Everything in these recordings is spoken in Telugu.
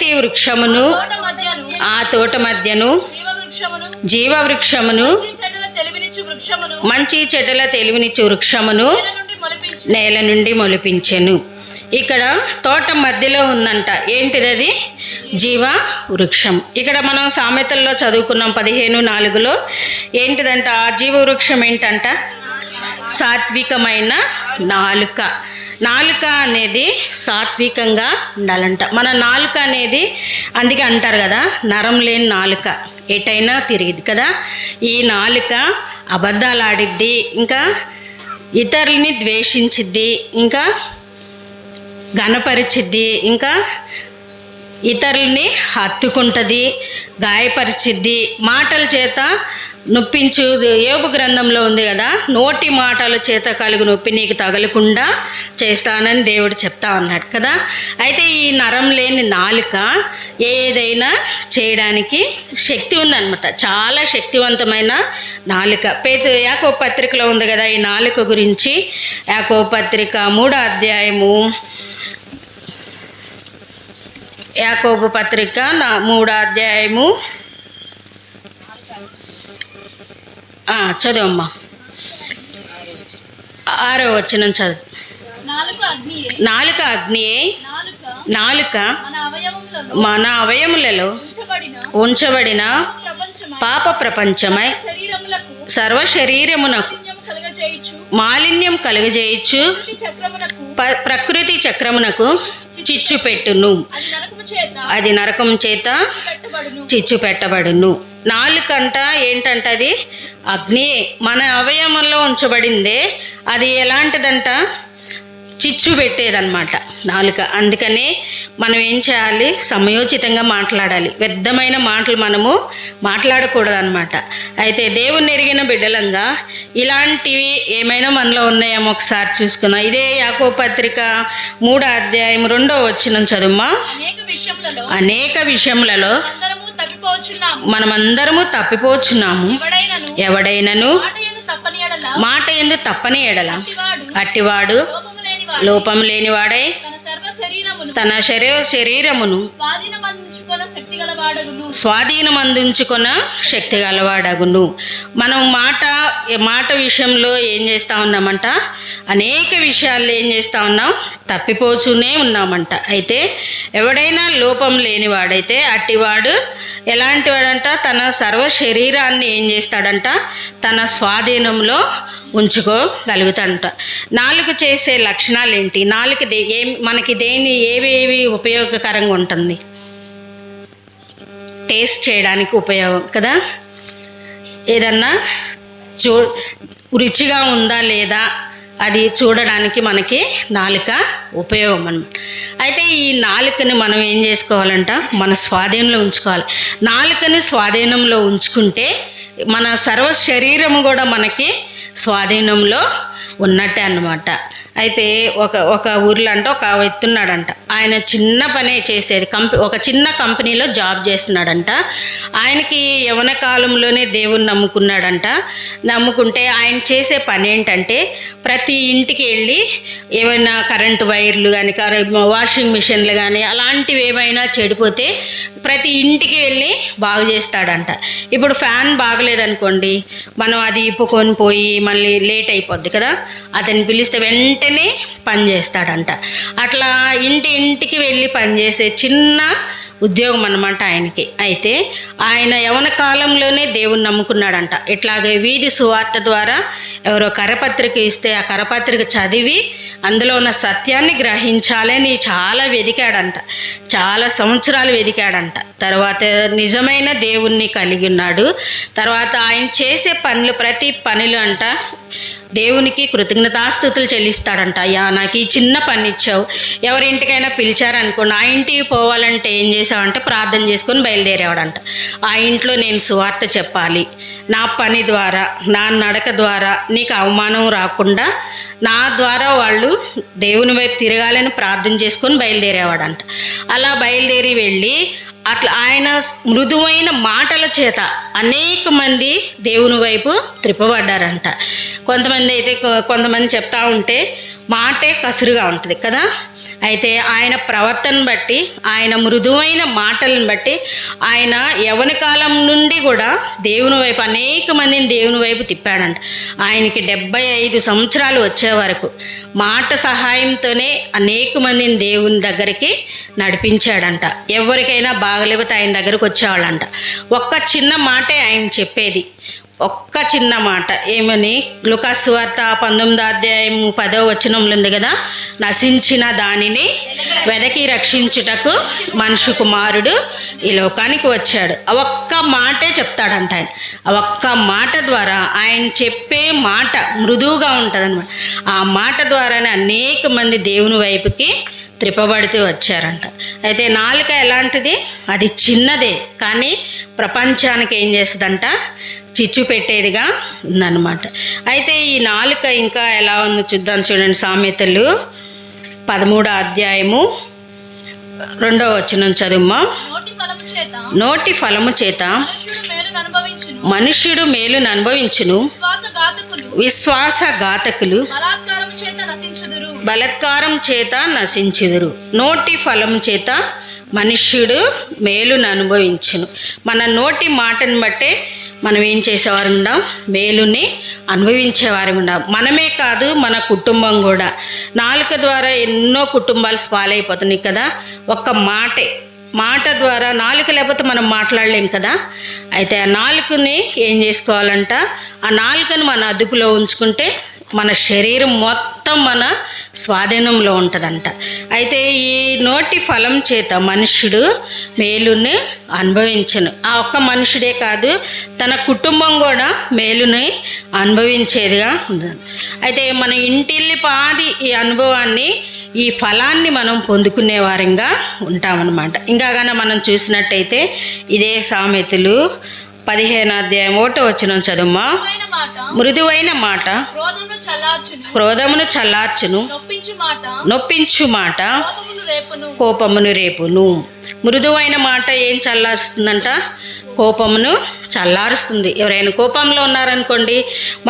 ప్రతి వృక్షమును ఆ తోట మధ్యను జీవవృక్షమును మంచి చెడ్డల తెలివినిచ్చు వృక్షమును నేల నుండి మొలిపించెను. ఇక్కడ తోట మధ్యలో ఉందంట. ఏంటిది? అది జీవ వృక్షం. ఇక్కడ మనం సామెతల్లో చదువుకున్నాం 15:4 ఏంటిదంట? ఆ జీవ వృక్షం ఏంటంట? సాత్వికమైన నాలుక. నాలుక అనేది సాత్వికంగా ఉండాలంట. మన నాలుక అనేది అందుకే అంటారు కదా, నరం లేని నాలుక ఎటైనా తిరిగిద్ది కదా. ఈ నాలుక అబద్ధాలు ఆడిద్ది, ఇంకా ఇతరులని ద్వేషించిద్ది, ఇంకా ఘనపరిచిద్ది, ఇంకా ఇతరులని హత్తుకుంటుంది, గాయపరిచిద్ది, మాటల చేత నొప్పించు. యోబు గ్రంథంలో ఉంది కదా, నోటి మాటల చేత కలుగు నొప్పి నీకు తగలకుండా చేస్తానని దేవుడు చెప్తా ఉన్నాడు కదా. అయితే ఈ నరం లేని నాలుక ఏదైనా చేయడానికి శక్తి ఉందన్నమాట. చాలా శక్తివంతమైన నాలుక. యాకోబు పత్రికలో ఉంది కదా ఈ నాలుక గురించి. యాకోబు పత్రిక 3వ అధ్యాయము, యాకోబు పత్రిక 3వ అధ్యాయము చదువమ్మా. 6వ వచనం చదువు. నాలుక అగ్నియే, నాలుక మన అవయములలో ఉంచబడిన పాప ప్రపంచమై సర్వ శరీరమునకు మాలిన్యం కలుగజేయచ్చు, ప్రకృతి చక్రమునకు చిచ్చు పెట్టును, అది నరకం చేత చిచ్చు పెట్టబడును. నాలుకంట ఏంటంట? అది అగ్ని మన అవయవంలో ఉంచబడిందే. అది ఎలాంటిదంట? చిచ్చు పెట్టేదన్నమాట నాలుక. అందుకనే మనం ఏం చేయాలి? సమయోచితంగా మాట్లాడాలి. వ్యర్థమైన మాటలు మనము మాట్లాడకూడదు అనమాట. అయితే దేవుని ఎరిగిన బిడ్డలంగా ఇలాంటివి ఏమైనా మనలో ఉన్నాయేమో ఒకసారి చూసుకుందాం. ఇదే యాకోబు పత్రిక 3వ అధ్యాయం 2వ వచనం చదువుమా. అనేక విషయములలో మనమందరము తప్పిపోచున్నాము. ఎవడైనను మాట యందు తప్పని ఎడల అట్టివాడు లోపం లేనివాడై తన శరీరమును స్వాధీనమందించుకొన శక్తి గలవాడగును. మనం మాట విషయంలో ఏం చేస్తూ ఉన్నామంట? అనేక విషయాల్లో ఏం చేస్తూ ఉన్నాం? తప్పిపోతూనే ఉన్నామంట. అయితే ఎవడైనా లోపం లేనివాడైతే అట్టివాడు ఎలాంటి వాడంట? తన సర్వ శరీరాన్ని ఏం చేస్తాడంట? తన స్వాధీనంలో ఉంచుకోగలుగుతాడంట. నాలుక చేసే లక్షణాలు ఏంటి? నాలుక మనకి ఏవి ఉపయోగకరంగా ఉంటుంది? టేస్ట్ చేయడానికి ఉపయోగం కదా. ఏదన్నా రుచిగా ఉందా లేదా అది చూడడానికి మనకి నాలుక ఉపయోగం అన్నమాట. అయితే ఈ నాలుకని మనం ఏం చేసుకోవాలంట? మన స్వాధీనంలో ఉంచుకోవాలి. నాలుకని స్వాధీనంలో ఉంచుకుంటే మన సర్వ శరీరము కూడా మనకి స్వాధీనంలో ఉన్నట్టే అన్నమాట. అయితే ఒక ఊర్లో అంట ఒక ఎత్తున్నాడంట. ఆయన చిన్న పనే చేసేది, ఒక చిన్న కంపెనీలో జాబ్ చేస్తున్నాడంట. ఆయనకి యవ్వన కాలంలోనే దేవుని నమ్ముకున్నాడంట. నమ్ముకుంటే ఆయన చేసే పని ఏంటంటే ప్రతి ఇంటికి వెళ్ళి ఏమైనా కరెంటు వైర్లు కానీ వాషింగ్ మిషన్లు కానీ అలాంటివి ఏమైనా చెడిపోతే ప్రతి ఇంటికి వెళ్ళి బాగు చేస్తాడంట. ఇప్పుడు ఫ్యాన్ బాగలేదనుకోండి, మనం అది ఇప్పుకొని పోయి మళ్ళీ లేట్ అయిపోద్ది కదా, అతన్ని పిలిస్తే వెంటనే పని చేస్తాడంట. అట్లా ఇంటికి వెళ్ళి పనిచేసే చిన్న ఉద్యోగం అన్నమాట ఆయనకి. అయితే ఆయన యవ్వన కాలంలోనే దేవుని నమ్ముకున్నాడంట. ఇట్లాగే వీధి సువార్త ద్వారా ఎవరో కరపత్రిక ఇస్తే ఆ కరపత్రిక చదివి అందులో ఉన్న సత్యాన్ని గ్రహించాలని చాలా వెదికాడంట. చాలా సంవత్సరాలు వెదికాడంట. తర్వాత నిజమైన దేవుణ్ణి కలిగి ఉన్నాడు. తర్వాత ఆయన చేసే ప్రతి పనులు అంట దేవునికి కృతజ్ఞతాస్తుతులు చెల్లిస్తాడంట. అయ్యా నాకు ఈ చిన్న పని ఇచ్చావు. ఎవరింటికైనా పిలిచారనుకోండి, ఆ ఇంటికి పోవాలంటే ఏం చేసావంటే ప్రార్థన చేసుకొని బయలుదేరేవాడంట. ఆ ఇంట్లో నేను సువార్త చెప్పాలి, నా పని ద్వారా నా నడక ద్వారా నీకు అవమానం రాకుండా నా ద్వారా వాళ్ళు దేవుని వైపు తిరగాలని ప్రార్థన చేసుకొని బయలుదేరేవాడంట. అలా బయలుదేరి వెళ్ళి అట్లా ఆయన మృదువైన మాటల చేత అనేక మంది దేవుని వైపు త్రిప్పబడ్డారంట. కొంతమంది చెప్తా ఉంటే మాటే కసురుగా ఉంటుంది కదా. అయితే ఆయన ప్రవర్తన బట్టి, ఆయన మృదువైన మాటలను బట్టి, ఆయన యవ్వన కాలం నుండి కూడా దేవుని వైపు అనేక మందిని దేవుని వైపు తిప్పాడంట. ఆయనకి 75 సంవత్సరాలు వచ్చే వరకు మాట సహాయంతోనే అనేక మందిని దేవుని దగ్గరికి నడిపించాడంట. ఎవరికైనా బాగలేకపోతే ఆయన దగ్గరకు వచ్చేవాళ్ళంట. ఒక్క చిన్న మాటే ఆయన చెప్పేది, ఒక్క చిన్న మాట ఏమని, లూకాసు సువార్త 19వ అధ్యాయం 10వ వచనంలో ఉంది కదా, నశించిన దానిని వెదకి రక్షించుటకు మనుష్య కుమారుడు ఈ లోకానికి వచ్చాడు. ఆ ఒక్క మాటే చెప్తాడంట ఆయన. ఆ ఒక్క మాట ద్వారా, ఆయన చెప్పే మాట మృదువుగా ఉంటుంది అనమాట. ఆ మాట ద్వారానే అనేక మంది దేవుని వైపుకి త్రిప్పబడుతూ వచ్చారంట. అయితే నాలుక ఎలాంటిది? అది చిన్నదే, కానీ ప్రపంచానికి ఏం చేస్తుందంట, చిచ్చు పెట్టేదిగా ఉందన్నమాట. అయితే ఈ నాలుక ఇంకా ఎలా ఉందో చూద్దాం. చూడండి, సామెతలు 13వ అధ్యాయము 2వ వచనం చదువుమా. నోటి ఫలము చేత మనుష్యుడు మేలును అనుభవించును, విశ్వాసఘాతకులు బలాత్కారం చేత నశించుదురు. నోటి ఫలము చేత మనుష్యుడు మేలును అనుభవించును. మన నోటి మాటను బట్టే మనం ఏం చేసేవారు ఉండాం, మేలుని అనుభవించేవారు ఉండాం. మనమే కాదు, మన కుటుంబం కూడా. నాలుక ద్వారా ఎన్నో కుటుంబాలు పాలైపోతున్నాయి కదా. ఒక్క మాట ద్వారా, నాలుక లేకపోతే మనం మాట్లాడలేం కదా. అయితే ఆ నాలుకని ఏం చేసుకోవాలంట, ఆ నాలుకను మన అదుపులో ఉంచుకుంటే మన శరీరం మొత్తం మన స్వాధీనంలో ఉంటుందంట. అయితే ఈ నోటి ఫలం చేత మనుష్యుడు మేలుని అనుభవించను. ఆ ఒక్క మనుషుడే కాదు, తన కుటుంబం కూడా మేలుని అనుభవించేదిగా ఉంది. అయితే మన ఇంటిల్లి పాది ఈ అనుభవాన్ని, ఈ ఫలాన్ని మనం పొందుకునే వారంగా ఉంటామన్నమాట. ఇంకా కానీ మనం చూసినట్టయితే ఇదే సామెతలు 15వ అధ్యాయం 1వ వచనం చదువుమా. మృదువైన మాట క్రోధమును చల్లార్చును, నొప్పించు మాట కోపమును రేపును. మృదువైన మాట ఏం చల్లారుస్తుందంట? కోపమును చల్లారుస్తుంది. ఎవరైనా కోపంలో ఉన్నారనుకోండి,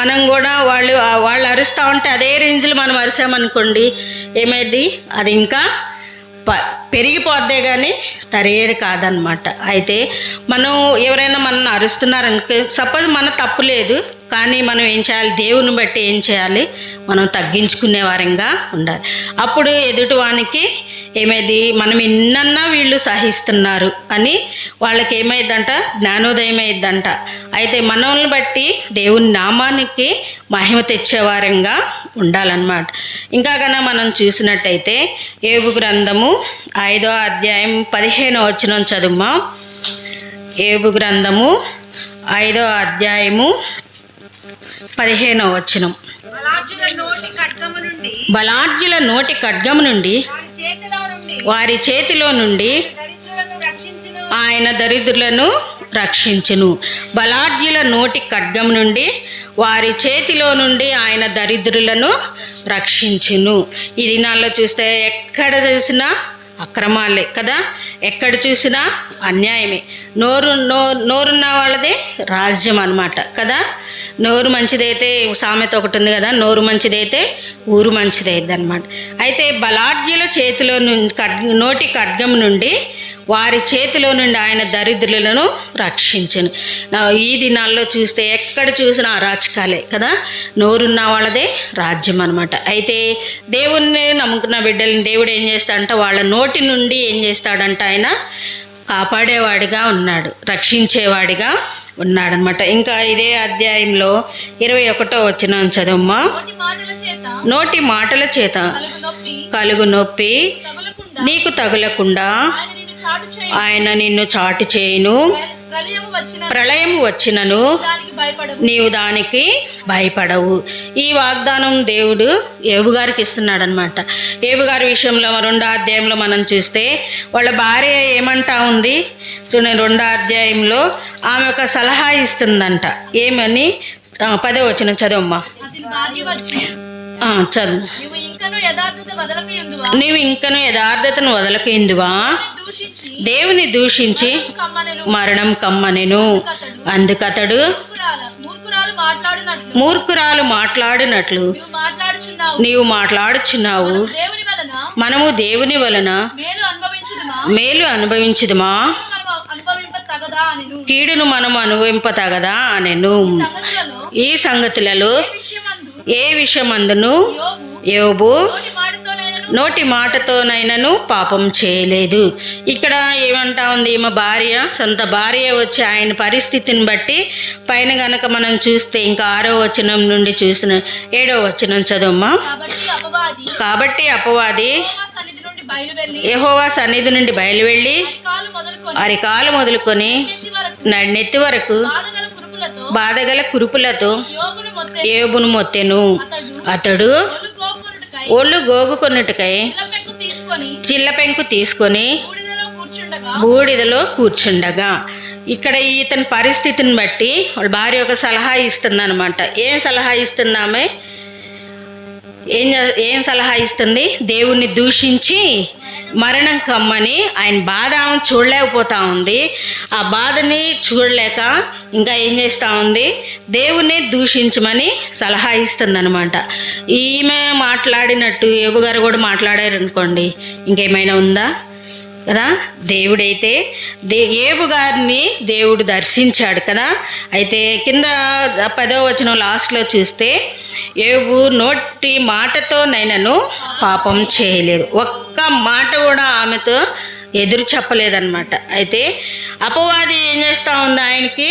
మనం కూడా వాళ్ళు అరుస్తూ ఉంటే అదే రేంజ్లో మనం అరిసామనుకోండి, ఏమైంది, అది ఇంకా పెరిగిపోద్దే కానీ తరిగేది కాదనమాట. అయితే మనం ఎవరైనా మనల్ని అరుస్తున్నారనుకో, సపోజ్ మన తప్పు లేదు, కానీ మనం ఏం చేయాలి, దేవుని బట్టి ఏం చేయాలి, మనం తగ్గించుకునే వారంగా ఉండాలి. అప్పుడు ఎదుటివానికి ఏమైంది, మనం ఎన్నన్నా వీళ్ళు సహిస్తున్నారు అని వాళ్ళకి ఏమైందంట, జ్ఞానోదయం అయ్యిద్దంట. అయితే మనల్ని బట్టి దేవుని నామానికి మహిమ తెచ్చేవారంగా ఉండాలన్నమాట. ఇంకా కన్నా మనం చూసినట్టయితే యోబు గ్రంథము 5వ అధ్యాయం 15వ వచనం చదువుమా. యోబు గ్రంథము 5వ అధ్యాయము 15వ వచనం. బలాఢ్యుల నోటి ఖడ్గము నుండి వారి చేతిలో నుండి ఆయన దరిద్రులను రక్షించును. బలాఢ్యుల నోటి ఖడ్గం నుండి వారి చేతిలో నుండి ఆయన దరిద్రులను రక్షించును. ఈ దినాల్లో చూస్తే ఎక్కడ చూసినా అక్రమాలే కదా, ఎక్కడ చూసినా అన్యాయమే. నోరున్న వాళ్ళదే రాజ్యం అన్నమాట కదా. నోరు మంచిదైతే, సామెత ఒకటి ఉంది కదా, నోరు మంచిదైతే ఊరు మంచిదైద్ది అనమాట. అయితే బలాఢ్యుల చేతిలో నోటి ఖడ్గం నుండి వారి చేతిలో నుండి ఆయన దరిద్రులను రక్షించను. ఈ దినాల్లో చూస్తే ఎక్కడ చూసినా అరాచకాలే కదా, నోరున్న వాళ్ళదే రాజ్యం అనమాట. అయితే దేవుణ్ణి నమ్ముకున్న బిడ్డల్ని దేవుడు ఏం చేస్తాడంట, వాళ్ళ నోటి నుండి ఏం చేస్తాడంట, ఆయన కాపాడేవాడిగా ఉన్నాడు, రక్షించేవాడిగా ఉన్నాడనమాట. ఇంకా ఇదే అధ్యాయంలో 21వ వచనం చదువుమా. నోటి మాటల చేత కలుగు నొప్పి నీకు తగులకుండా ఆయన నిన్ను చాటు చేయును, ప్రళయము వచ్చినను నీవు దానికి భయపడవు. ఈ వాగ్దానం దేవుడు యోబు గారికి ఇస్తున్నాడు అనమాట. యోబు గారి విషయంలో 2వ అధ్యాయంలో మనం చూస్తే వాళ్ళ భార్య ఏమంటా ఉంది చూడండి. 2వ అధ్యాయంలో ఆమె ఒక సలహా ఇస్తుందంట. ఏమని? 10వ వచనం చదవమ్మా. చదువు. నీవు ఇంకను యథార్థతను వదలకయుందువా, దేవుని దూషించి మరణం కమ్మనెను. అందుకతడు మూర్ఖురాలు మాట్లాడినట్లు నీవు మాట్లాడుచున్నావు. మనము దేవుని వలన మేలు అనుభవించుదుమా, కీడును మనము అనుభవింపతగదా అనెను. ఈ సంగతులలో ఏ విషయమందును యోబు నోటి మాటతోనైనను పాపం చేయలేదు. ఇక్కడ ఏమంటా ఉంది, మా భార్య, సొంత భార్య వచ్చి ఆయన పరిస్థితిని బట్టి పైన గనక మనం చూస్తే ఇంకా 6వ వచనం నుండి చూసిన 7వ వచనం చదువమ్మా. కాబట్టి అపవాది యెహోవా సన్నిధి నుండి బయలువెళ్ళి అరికాలు మొదలుకొని నెత్తి వరకు బాధగల కురుపులతో యోబును మొత్తెను. అతడు ఒళ్ళు గోగుకొనుటకై చిల్లపెంకు తీసుకొని బూడిదలో కూర్చుండగా. ఇక్కడ ఇతని పరిస్థితిని బట్టి వాళ్ళ భార్య ఒక సలహా ఇస్తుంది అనమాట. ఏం సలహా ఇస్తుంది ఆమె? ఏం సలహా ఇస్తుంది? దేవుణ్ణి దూషించి మరణం కమ్మని. ఆయన బాధ ఆమె చూడలేకపోతా ఉంది. ఆ బాధని చూడలేక ఇంకా ఏం చేస్తూ ఉంది? దేవుణ్ణి దూషించమని సలహా ఇస్తుంది అనమాట. ఈమె మాట్లాడినట్టు యోబు గారు కూడా మాట్లాడారు అనుకోండి, ఇంకేమైనా ఉందా కదా? దేవుడైతే యోబు గారిని దేవుడు దర్శించాడు కదా. అయితే కింద 10వ వచనం లాస్ట్లో చూస్తే యోబు నోటి మాటతోనైనను పాపం చేయలేదు. ఒక్క మాట కూడా ఆమెతో ఎదురు చెప్పలేదన్నమాట. అయితే అపవాది ఏం చేస్తూ ఉంది? ఆయనకి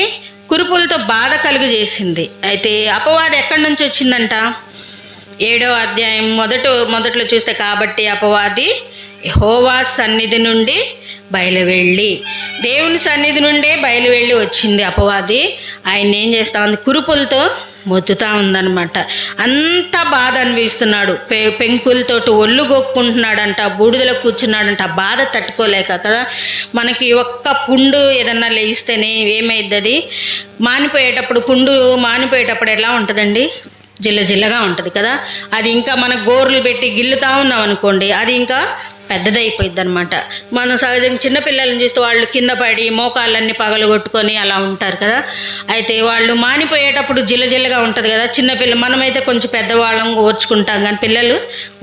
కురుపులతో బాధ కలుగు చేసింది. అయితే అపవాది ఎక్కడి నుంచి వచ్చిందంట? 7వ అధ్యాయం మొదట్లో చూస్తే, కాబట్టి అపవాది యెహోవా సన్నిధి నుండి బయలువెళ్ళి, దేవుని సన్నిధి నుండే బయలువెళ్ళి వచ్చింది అపవాది. ఆయన ఏం చేస్తా ఉంది? కురుపులతో మొత్తుతా ఉందన్నమాట. అంత బాధ అనిపిస్తున్నాడు. పెంకులతోటి ఒళ్ళు గొక్కుంటున్నాడంట, బూడిదలో కూర్చున్నాడంట. బాధ తట్టుకోలేక కదా. మనకి ఒక్క పుండు ఏదన్నా లేస్తేనే ఏమైద్ది? అది మానిపోయేటప్పుడు, పుండు మానిపోయేటప్పుడు ఎలా ఉంటుందండి? జిల్లజిల్లగా ఉంటుంది కదా. అది ఇంకా మన గోర్లు పెట్టి గిల్లుతా ఉన్నాం అనుకోండి, అది ఇంకా పెద్దదైపోయింది అనమాట. మనం సహజంగా చిన్నపిల్లల్ని చూస్తే వాళ్ళు కింద పడి మోకాళ్ళన్నీ పగలగొట్టుకొని అలా ఉంటారు కదా. అయితే వాళ్ళు మానిపోయేటప్పుడు జిల్లజిల్లగా ఉంటుంది కదా. చిన్నపిల్ల మనమైతే కొంచెం పెద్దవాళ్ళం ఓర్చుకుంటాం, కానీ పిల్లలు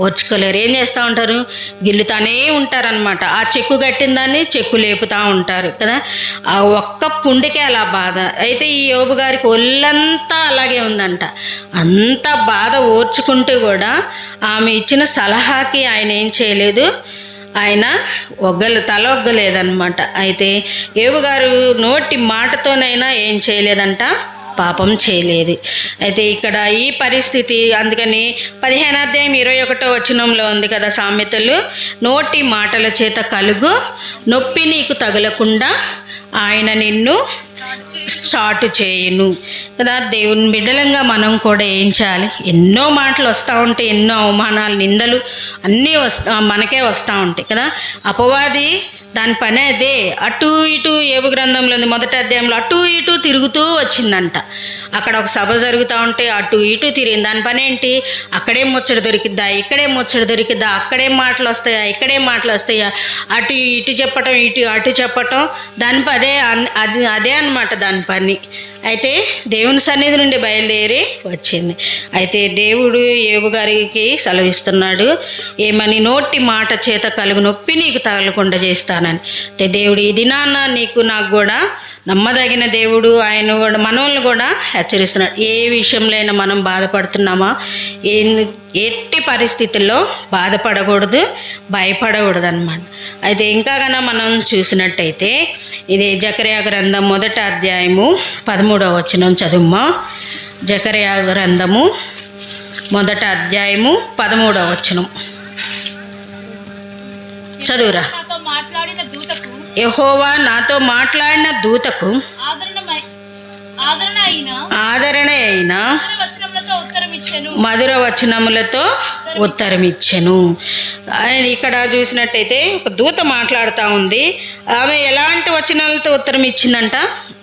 ఓర్చుకోలేరు. ఏం చేస్తూ ఉంటారు? గిల్లుతానే ఉంటారనమాట. ఆ చెక్కు కట్టిన దాన్ని చెక్కు లేపుతూ ఉంటారు కదా. ఆ ఒక్క పుండికే అలా బాధ. అయితే ఈ యోబు గారికి ఒళ్ళంతా అలాగే ఉందంట. అంత బాధ ఓర్చుకుంటూ కూడా ఆమె ఇచ్చిన సలహాకి ఆయన ఏం చేయలేదు, ఆయన తల ఒగ్గలేదన్నమాట. అయితే యోబు గారు నోటి మాటతోనైనా ఏం చేయలేదంట, పాపం చేయలేదు. అయితే ఇక్కడ ఈ పరిస్థితి, అందుకని 15వ అధ్యాయం 21వ వచనంలో ఉంది కదా సామెతలు, నోటి మాటల చేత కలుగు నొప్పి నీకు తగలకుండా ఆయన నిన్ను చాటు చేయును కదా. దేవుని బిడ్డలంగా మనం కూడా ఏం చేయాలి? ఎన్నో మాటలు వస్తూ ఉంటాయి, ఎన్నో అవమానాలు, నిందలు అన్నీ మనకే వస్తూ ఉంటాయి కదా. అపవాది దాని పని అదే. అటు ఇటు యోబు గ్రంథంలో ఉంది, 1వ అధ్యాయంలో అటు ఇటు తిరుగుతూ వచ్చిందంట. అక్కడ ఒక సభ జరుగుతూ ఉంటే అటు ఇటు తిరిగింది. దాని పని ఏంటి? అక్కడే ముచ్చట దొరికిద్దా, ఇక్కడే ముచ్చట దొరికిద్దా, అక్కడేం మాటలు వస్తాయా, ఇక్కడేం మాటలు వస్తాయా, అటు ఇటు చెప్పటం, ఇటు అటు చెప్పటం. దాని అదే అనమాట దాని పని. అయితే దేవుని సన్నిధి నుండి బయలుదేరి వచ్చింది. అయితే దేవుడు యోబు గారికి సెలవిస్తున్నాడు ఏమని? నోటి మాట చేత కలుగు నొప్పి నీకు తగలకుండా చేస్తానని. అయితే దేవుడు ఈ దినాన్న నీకు నాకు కూడా నమ్మదగిన దేవుడు. ఆయన కూడా మనల్ని కూడా హెచ్చరిస్తున్నాడు. ఏ విషయంలో అయినా మనం బాధపడుతున్నామా, ఎట్టి పరిస్థితుల్లో బాధపడకూడదు, భయపడకూడదు అనమాట. అయితే ఇంకా కన్నా మనం చూసినట్టయితే ఇది జకర్యా గ్రంథం 1వ అధ్యాయము 13వ వచనం చదువుమా. జకర్యా గ్రంథము 1వ అధ్యాయము 13వ వచనం చదువురా. యెహోవా నాతో మాట్లాడిన దూతకు ఆదరణ అయిన మధుర వచనములతో ఉత్తరం ఇచ్చెను. ఇక్కడ చూసినట్టయితే ఒక దూత మాట్లాడుతూ ఉంది. ఆమె ఎలాంటి వచనాలతో ఉత్తరం ఇచ్చిందంట?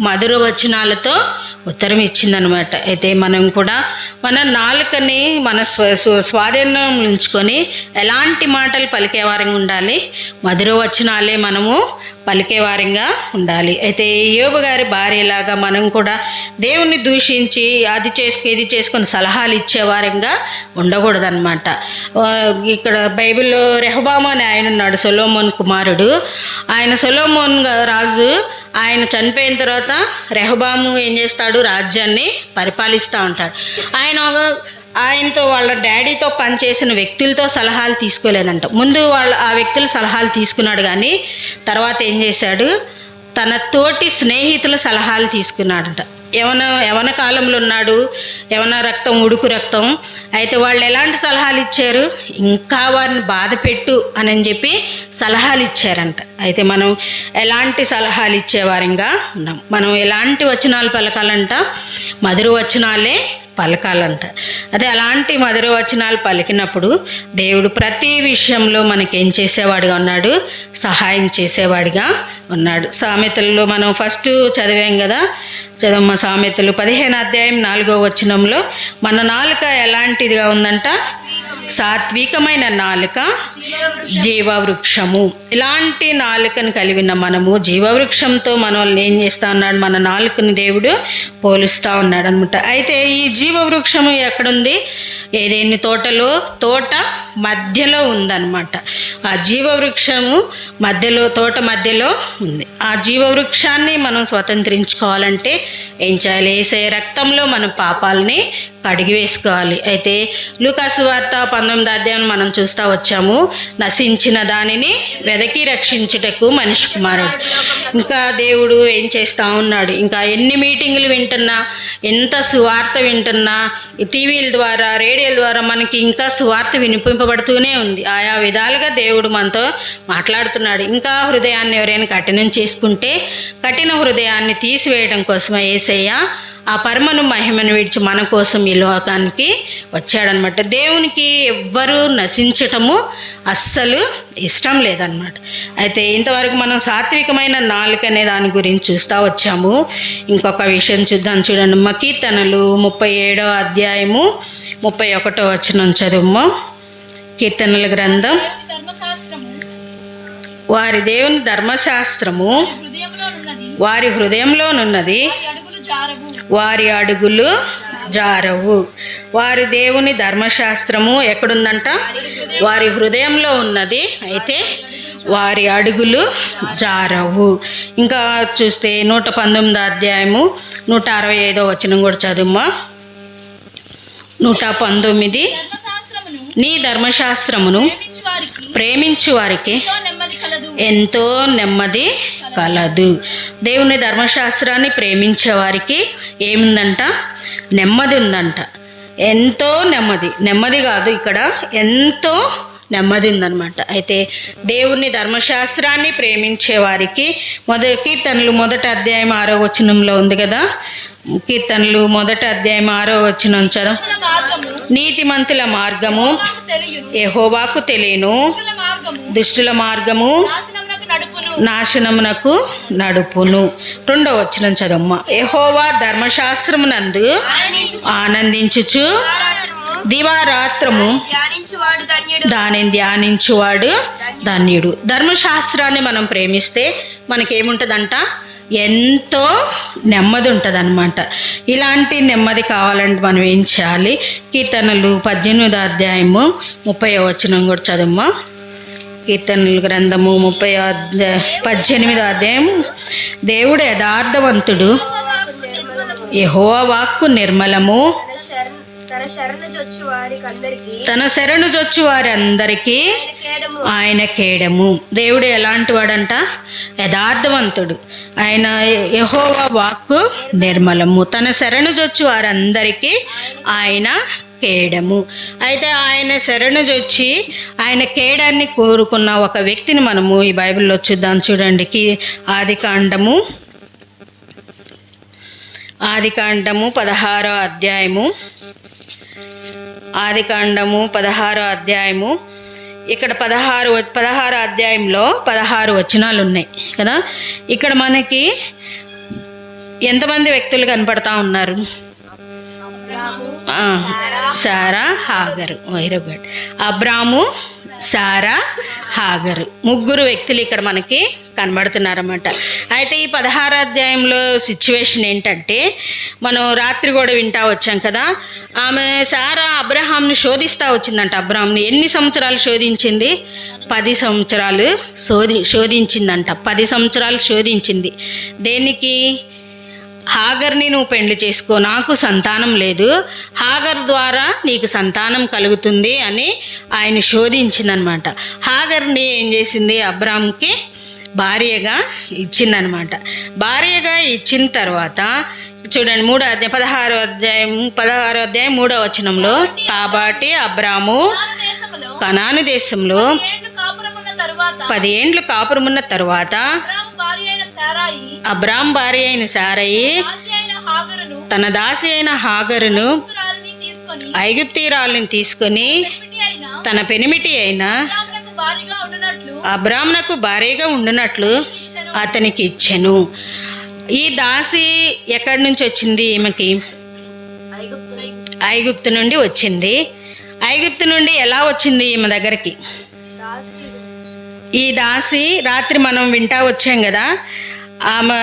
మధుర వచనాలతో ఉత్తరం ఇచ్చిందనమాట. అయితే మనం కూడా మన నాలుకని మన స్వాధీనం ఉంచుకొని ఎలాంటి మాటలు పలికేవారంగా ఉండాలి, మధుర వచనాలే మనము పలికేవారంగా ఉండాలి. అయితే యోబు గారి భార్యలాగా మనం కూడా దేవుణ్ణి దూషించి అది ఇది చేసుకొని సలహాలు ఇచ్చేవారంగా ఉండకూడదన్నమాట. ఇక్కడ బైబిల్లో రెహబాము అని ఆయన ఉన్నాడు, సొలొమోన్ కుమారుడు. ఆయన సొలొమోన్ రాజు ఆయన చనిపోయిన తర్వాత రెహబాము ఏం చేస్తాడు, రాజ్యాన్ని పరిపాలిస్తూ ఉంటాడు. ఆయనతో వాళ్ళ డాడీతో పనిచేసిన వ్యక్తులతో సలహాలు తీసుకోలేదంట. ముందు ఆ వ్యక్తుల సలహాలు తీసుకున్నాడు, కానీ తర్వాత ఏం చేశాడు, తన తోటి స్నేహితుల సలహాలు తీసుకున్నాడంట. యవన కాలంలో ఉన్నాడు, యవన రక్తం, ఉడుకు రక్తం. అయితే వాళ్ళు ఎలాంటి సలహాలు ఇచ్చారు, ఇంకా వారిని బాధ పెట్టు అని చెప్పి సలహాలు ఇచ్చారంట. అయితే మనం ఎలాంటి సలహాలు ఇచ్చేవారంగా ఉన్నాం. మనం ఎలాంటి వచనాలు పలకాలంట, మధుర వచనాలే పలకాలంట. అదే అలాంటి మధుర వచనాలు పలికినప్పుడు దేవుడు ప్రతి విషయంలో మనకేం చేసేవాడిగా ఉన్నాడు, సహాయం చేసేవాడిగా ఉన్నాడు. సామెతల్లో మనం ఫస్ట్ చదివాం కదా, చదవమ్మ సామెతలు 15వ అధ్యాయం 4వ వచనంలో మన నాలుక ఎలాంటిదిగా ఉందంట, సాత్వికమైన నాలుక జీవవృక్షము. ఇలాంటి నాలుకను కలిగిన మనము జీవవృక్షంతో మనల్ని ఏం చేస్తూ ఉన్నాడు, మన నాలుకని దేవుడు పోలుస్తూ ఉన్నాడు అనమాట. అయితే ఈ జీవవృక్షము ఎక్కడుంది, ఏదేని తోట మధ్యలో ఉందన్నమాట. ఆ జీవవృక్షము తోట మధ్యలో ఉంది. ఆ జీవవృక్షాన్ని మనం స్వతంత్రించుకోవాలంటే ఏం చేయాలి, యేసయ్య రక్తంలో మన పాపాలని కడిగి వేసుకోవాలి. అయితే లూకాసు వార్త 19వ అధ్యాయం మనం చూస్తూ వచ్చాము, నశించిన దానిని వెదకి రక్షించుటకు మనిషి కుమారుడు. ఇంకా దేవుడు ఏం చేస్తూ ఉన్నాడు, ఇంకా ఎన్ని మీటింగులు వింటున్నా, ఎంత సువార్త వింటున్నా, టీవీల ద్వారా రేడియోల ద్వారా మనకి ఇంకా సువార్త వినిపింపబడుతూనే ఉంది. ఆయా విధాలుగా దేవుడు మనతో మాట్లాడుతున్నాడు. ఇంకా హృదయాన్ని ఎవరైనా కఠినం చేసుకుంటే కఠిన హృదయాన్ని తీసివేయడం కోసమే యేసయ్య ఆ పరమను మహిమను విడిచి మన కోసం ఈ లోకానికి వచ్చాడనమాట. దేవునికి ఎవ్వరూ నశించటము అస్సలు ఇష్టం లేదనమాట. అయితే ఇంతవరకు మనం సాత్వికమైన నాలుక అనే దాని గురించి చూస్తూ వచ్చాము. ఇంకొక విషయం చూద్దాం, చూడండి. కీర్తనలు 37వ అధ్యాయము 31వ వచనం చదువు. కీర్తనల గ్రంథం, వారి దేవుని ధర్మశాస్త్రము వారి హృదయంలోనున్నది, వారి అడుగులు జారవు. వారి దేవుని ధర్మశాస్త్రము ఎక్కడుందంట, వారి హృదయంలో ఉన్నది, అయితే వారి అడుగులు జారవు. ఇంకా చూస్తే 119వ అధ్యాయము 165వ వచనం కూడా చదువు. 119, నీ ధర్మశాస్త్రమును ప్రేమించు వారికి ఎంతో నెమ్మది కలదు. దేవుని ధర్మశాస్త్రాన్ని ప్రేమించే వారికి ఏముందంట, నెమ్మది ఉందంట. ఎంతో నెమ్మది కాదు, ఇక్కడ ఎంతో నెమ్మది ఉందన్నమాట. అయితే దేవుని ధర్మశాస్త్రాన్ని ప్రేమించే వారికి కీర్తనలు 1వ అధ్యాయం 6వ వచనంలో ఉంది కదా, కీర్తనలు 1వ అధ్యాయం 6వ వచనం చదువు. నీతిమంతుల మార్గము యెహోవాకు తెలియను, దుష్టుల మార్గము నాశనమునకు నడుపును. 2వ వచనం చదవమ్మ. యెహోవా ధర్మశాస్త్రమునందు ఆనందించుచు దివారాత్రము దానిని ధ్యానించువాడు ధన్యుడు. ధర్మశాస్త్రాన్ని మనం ప్రేమిస్తే మనకేముంటుందంట, ఎంతో నెమ్మది ఉంటుంది అనమాట. ఇలాంటి నెమ్మది కావాలంటే మనం ఏం చేయాలి, కీర్తనలు 18వ అధ్యాయము 30వ వచనం కూడా చదువు. కీర్తనల గ్రంథము 18వ అధ్యాయం. దేవుడు యథార్థవంతుడు, యెహోవా వాక్కు నిర్మలము, తన శరణు జొచ్చు వారి అందరికీ ఆయన కేడము. దేవుడు ఎలాంటి వాడంట, యథార్థవంతుడు. ఆయన యెహోవా వాక్కు నిర్మలము, తన శరణు జొచ్చు వారందరికీ ఆయన కేడము. అయితే ఆయన శరణు జొచ్చి ఆయన కేడాన్ని కోరుకున్న ఒక వ్యక్తిని మనము ఈ బైబిల్లో చూద్దాం. చూడండి, ఆదికాండము 16వ అధ్యాయము. ఆదికాండము 16వ అధ్యాయము. ఇక్కడ 16 అధ్యాయంలో 16 వచనాలు ఉన్నాయి కదా. ఇక్కడ మనకి ఎంతమంది వ్యక్తులు కనపడతా ఉన్నారు? సారా, హాగరు. Very good. అబ్రాము, సారా, హాగరు ముగ్గురు వ్యక్తులు ఇక్కడ మనకి కనబడుతున్నారన్నమాట. అయితే ఈ 16వ అధ్యాయంలో సిచ్యువేషన్ ఏంటంటే, మనం రాత్రి కూడా వింటా వచ్చాం కదా, ఆమె సారా అబ్రహాంని శోధిస్తూ వచ్చిందంట. అబ్రహాంని ఎన్ని సంవత్సరాలు శోధించింది? 10 సంవత్సరాలు శోధించిందంట. 10 సంవత్సరాలు శోధించింది. దేనికి? హాగర్ని నువ్వు పెండ్లి చేసుకో, నాకు సంతానం లేదు, హాగర్ ద్వారా నీకు సంతానం కలుగుతుంది అని ఆయన శోధించిందనమాట. హాగర్ని ఏం చేసింది? అబ్రామ్కి భార్యగా ఇచ్చిందనమాట. భార్యగా ఇచ్చిన తర్వాత చూడండి 16వ అధ్యాయం 3వ వచనంలో, కాబట్టి అబ్రాము కనాను దేశంలో 10 ఏండ్లు కాపురమున్న తరువాత అబ్రామ్ భార్య అయిన సారయి తన దాసి అయిన హాగరును ఐగుప్తీయురాలిని తీసుకొని తన పెనిమిటి అయిన అబ్రామునకు భార్యగా ఉండునట్లు అతనికి ఇచ్చెను. ఈ దాసి ఎక్కడి నుంచి వచ్చింది? ఈమెకి ఐగుప్తు నుండి వచ్చింది. ఐగుప్తు నుండి ఎలా వచ్చింది ఈమె దగ్గరికి? ఈ దాసి రాత్రి మనం వింటా వచ్చాం కదా, ఆమె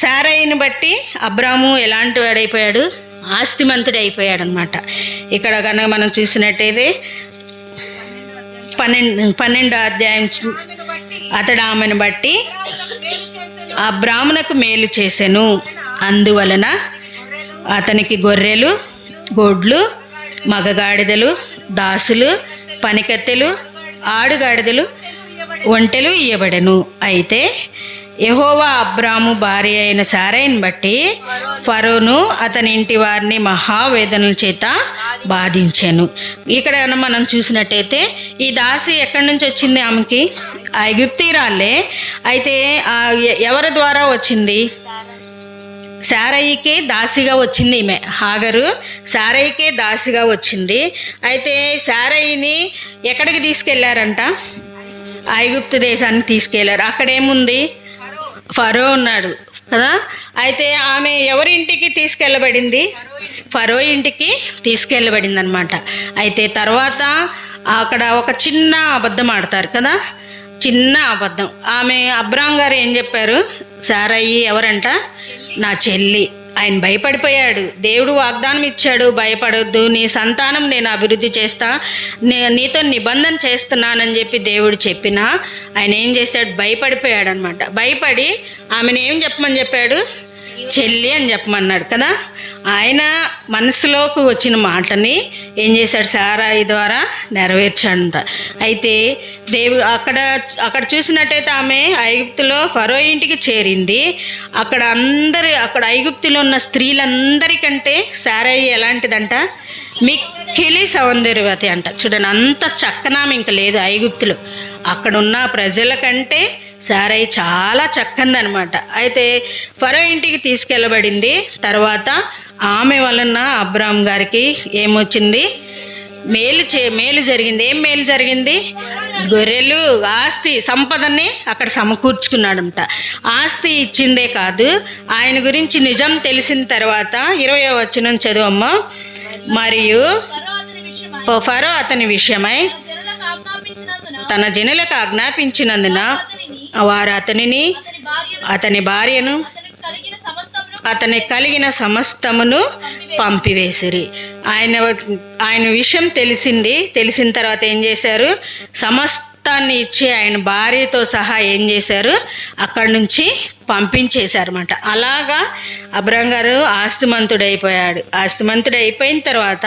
సారయిని బట్టి అబ్రాము ఎలాంటి వాడైపోయాడు? ఆస్తిమంతుడు అయిపోయాడు అనమాట. ఇక్కడ కనుక మనం చూసినట్టయితే 12వ అధ్యాయం, అతడు ఆమెను బట్టి అబ్రామునకు మేలు చేసెను, అందువలన అతనికి గొర్రెలు, గొడ్లు, మగగాడిదలు, దాసులు, పనికత్తెలు, ఆడుగాడిదలు, ఒంటెలు ఇయ్యబడెను. అయితే యెహోవా అబ్రాము భార్య అయిన సారైని బట్టి ఫరోను అతని ఇంటి వారిని మహావేదనల చేత బాధించాను. ఇక్కడ మనం చూసినట్టయితే ఈ దాసి ఎక్కడి నుంచి వచ్చింది? ఆమెకి ఐగుప్తీయురాలే. అయితే ఎవరి ద్వారా వచ్చింది? సారయికే దాసిగా వచ్చింది. ఈమె హాగరు సారయికే దాసిగా వచ్చింది. అయితే సారయిని ఎక్కడికి తీసుకెళ్లారంట? ఐగుప్తు దేశానికి తీసుకెళ్లారు. అక్కడేముంది? ఫరో ఉన్నాడు కదా. అయితే ఆమె ఎవరింటికి తీసుకెళ్ళబడింది? ఫరో ఇంటికి తీసుకెళ్ళబడింది అనమాట. అయితే తర్వాత అక్కడ ఒక చిన్న అబద్ధం ఆడతారు కదా, చిన్న అబద్ధం. ఆమె అబ్రాం గారు ఏం చెప్పారు? సారయి ఎవరంట? నా చెల్లి. ఆయన భయపడిపోయాడు. దేవుడు వాగ్దానం ఇచ్చాడు, భయపడొద్దు, నీ సంతానం నేను అభివృద్ధి చేస్తా, నీతో నిబంధన చేస్తున్నానని చెప్పి దేవుడు చెప్పినా ఆయన ఏం చేశాడు? భయపడిపోయాడు అనమాట. భయపడి ఆమెను ఏం చెప్పమని చెప్పాడు? చెల్లి అని చెప్పమన్నాడు కదా. ఆయన మనసులోకి వచ్చిన మాటని ఏం చేశాడు? సారాయి ద్వారా నెరవేర్చాడంట. అయితే దేవుడు అక్కడ చూసినట్టయితే ఆమె ఐగుప్తులో ఫరో ఇంటికి చేరింది. అక్కడ ఐగుప్తులో ఉన్న స్త్రీలందరికంటే సారాయి ఎలాంటిదంట? మిక్కిలి సౌందర్యవతి అంట. చూడండి, అంత చక్కనామె ఇంక లేదు ఐగుప్తులో. అక్కడున్న ప్రజల కంటే సారయి చాలా చక్కనిదనమాట. అయితే ఫరో ఇంటికి తీసుకెళ్ళబడింది. తర్వాత ఆమె వలన అబ్రామ్ గారికి ఏమొచ్చింది? మేలు జరిగింది. ఏం మేలు జరిగింది? గొర్రెలు, ఆస్తి, సంపదని అక్కడ సమకూర్చుకున్నాడంట. ఆస్తి ఇచ్చిందే కాదు, ఆయన గురించి నిజం తెలిసిన తర్వాత 20వ వచనం చదువమ్మా. మరియు ఫరో అతని విషయమై తన జనులకు ఆజ్ఞాపించినందున వారు అతనిని, అతని భార్యను, అతనికి కలిగిన సమస్తమును పంపివేసిరి. ఆయన విషయం తెలిసిన తర్వాత ఏం చేశారు? సమస్తాన్ని ఇచ్చి ఆయన భార్యతో సహా ఏం చేశారు? అక్కడి నుంచి పంపించేశారన్నమాట. అలాగా అబ్రాం గారు ఆస్తిమంతుడైపోయాడు. ఆస్తిమంతుడైపోయిన తర్వాత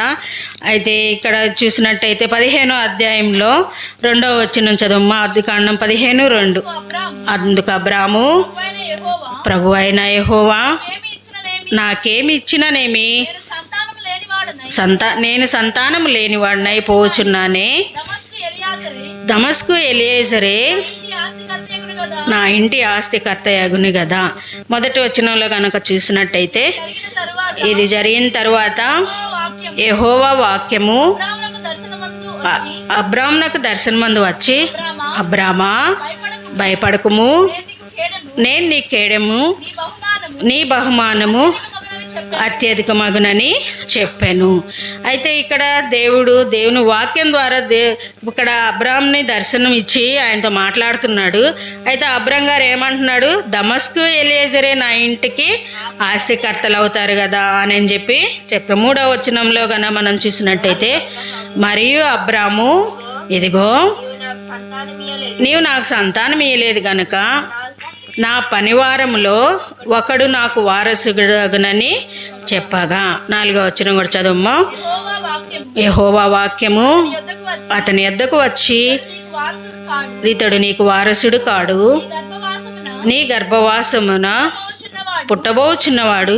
అయితే ఇక్కడ చూసినట్టయితే 15వ అధ్యాయంలో 2వ వచనం చదువు. ఆదికాండం 15:2. అందుకు అబ్రాము, ప్రభు అయిన యెహోవా నాకేమి ఇచ్చిననేమి, నేను సంతానం లేనివాడినై పోచున్నానే. దమస్కు ఎలియేజరే నా ఇంటి ఆస్తికర్త యగుని కదా. మొదటి వచనంలో కనుక చూసినట్టయితే ఇది జరిగిన తర్వాత యెహోవా వాక్యము అబ్రామునకు దర్శనమందు వచ్చి, అబ్రామా భయపడకుము, నేను నీ కేడెము, నీ బహుమానము అత్యధిక మగునని చెప్పాను. అయితే ఇక్కడ దేవుని వాక్యం ద్వారా ఇక్కడ అబ్రామ్ని దర్శనం ఇచ్చి ఆయనతో మాట్లాడుతున్నాడు. అయితే అబ్రామ్ గారు ఏమంటున్నాడు, దమస్కు ఎలియేజరే నా ఇంటికి ఆస్తికర్తలు అవుతారు కదా అని చెప్పి చెప్తాం. 3వ వచనంలో కన్నా మనం చూసినట్టయితే, మరియు అబ్రాము ఇదిగో నీవు నాకు సంతానం ఇయ్యలేదు గనుక నా పనివారములో ఒకడు నాకు వారసుడగునని చెప్పగా. 4వ వచనం కూడా చదువుమ్మా. యెహోవా వాక్యము అతని యొద్దకు వచ్చి, ఇతడు నీకు వారసుడు కాడు, నీ గర్భవాసమున పుట్టబోచున్నవాడు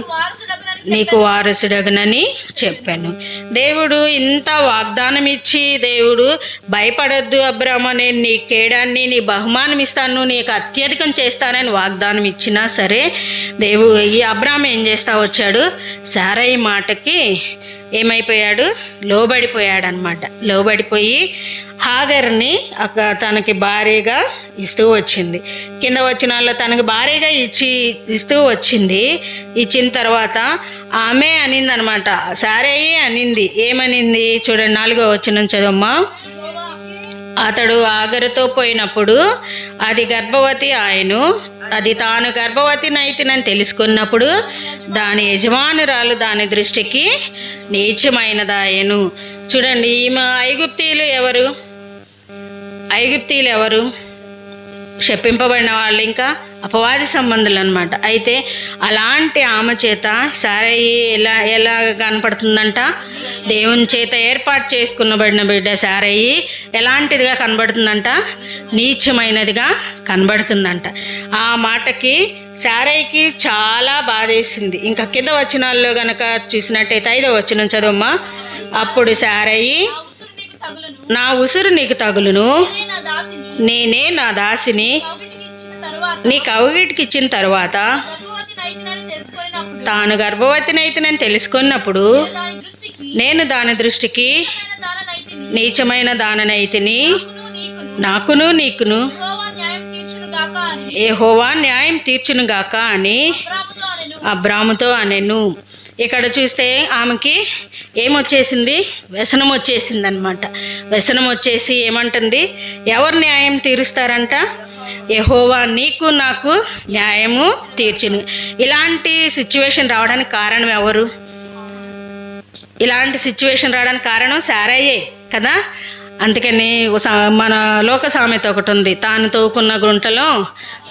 నీకు వారసుడగునని చెప్పాను. దేవుడు ఇంత వాగ్దానం ఇచ్చి, దేవుడు భయపడొద్దు అబ్రామ, నేను నీ కేడాన్ని నీ బహుమానం ఇస్తాను, నీకు అత్యధికం చేస్తానని వాగ్దానం ఇచ్చినా సరే ఈ అబ్రామ ఏం చేస్తా వచ్చాడు, శారయి మాటకి ఏమైపోయాడు, లోబడిపోయాడు అనమాట. లోబడిపోయి హాగర్ని తనకి భార్యగా ఇస్తూ వచ్చింది. కింద వచ్చిన వాళ్ళు తనకి భార్యగా ఇస్తూ వచ్చింది. ఇచ్చిన తర్వాత ఆమె అనింది అనమాట, సారయ్యి అనింది. ఏమనింది చూడండి, 4వ వచనం చదవమ్మా. అతడు ఆగరుతో పోయినప్పుడు అది గర్భవతి ఆయను, అది తాను గర్భవతినైతినని తెలుసుకున్నప్పుడు దాని యజమానురాలు దాని దృష్టికి నీచమైనదాయను. చూడండి, ఈమె ఐగుప్తీయులు ఎవరు? శపింపబడిన వాళ్ళు, ఇంకా అపవాది సంబంధులు అనమాట. అయితే అలాంటి ఆమె చేత సారయి ఎలా కనపడుతుందంట, దేవుని చేత ఏర్పాటు చేసుకున్నబడిన బిడ్డ సారయి ఎలాంటిదిగా కనబడుతుందంట, నీచమైనదిగా కనబడుతుందంట. ఆ మాటకి సారయికి చాలా బాధేసింది. ఇంకా కింద వచనాల్లో గనక చూసినట్టయితే 5వ వచనం చదవమ్మా. అప్పుడు సారయి, నా ఉసురు నీకు తగులును, నేనే నా దాసిని నీ కౌగిటికి ఇచ్చిన తర్వాత తాను గర్భవతినైతినని తెలుసుకున్నప్పుడు నేను దాని దృష్టికి నీచమైన దాననైతిని, నాకును నీకును యెహోవా న్యాయం తీర్చునుగాక అని అబ్రాముతో అనెను. ఇక్కడ చూస్తే ఆమెకి ఏమొచ్చేసింది, వ్యసనం వచ్చేసింది అనమాట. వ్యసనం వచ్చేసి ఏమంటుంది, ఎవరు న్యాయం తీరుస్తారంట, యెహోవా నీకు నాకు న్యాయము తీర్చును. ఇలాంటి సిచ్యువేషన్ రావడానికి కారణం ఎవరు? ఇలాంటి సిచ్యువేషన్ రావడానికి కారణం సారయ్యే కదా. అందుకని మన లోక సామెత ఒకటి ఉంది, తాను తోకున్న గుంటలో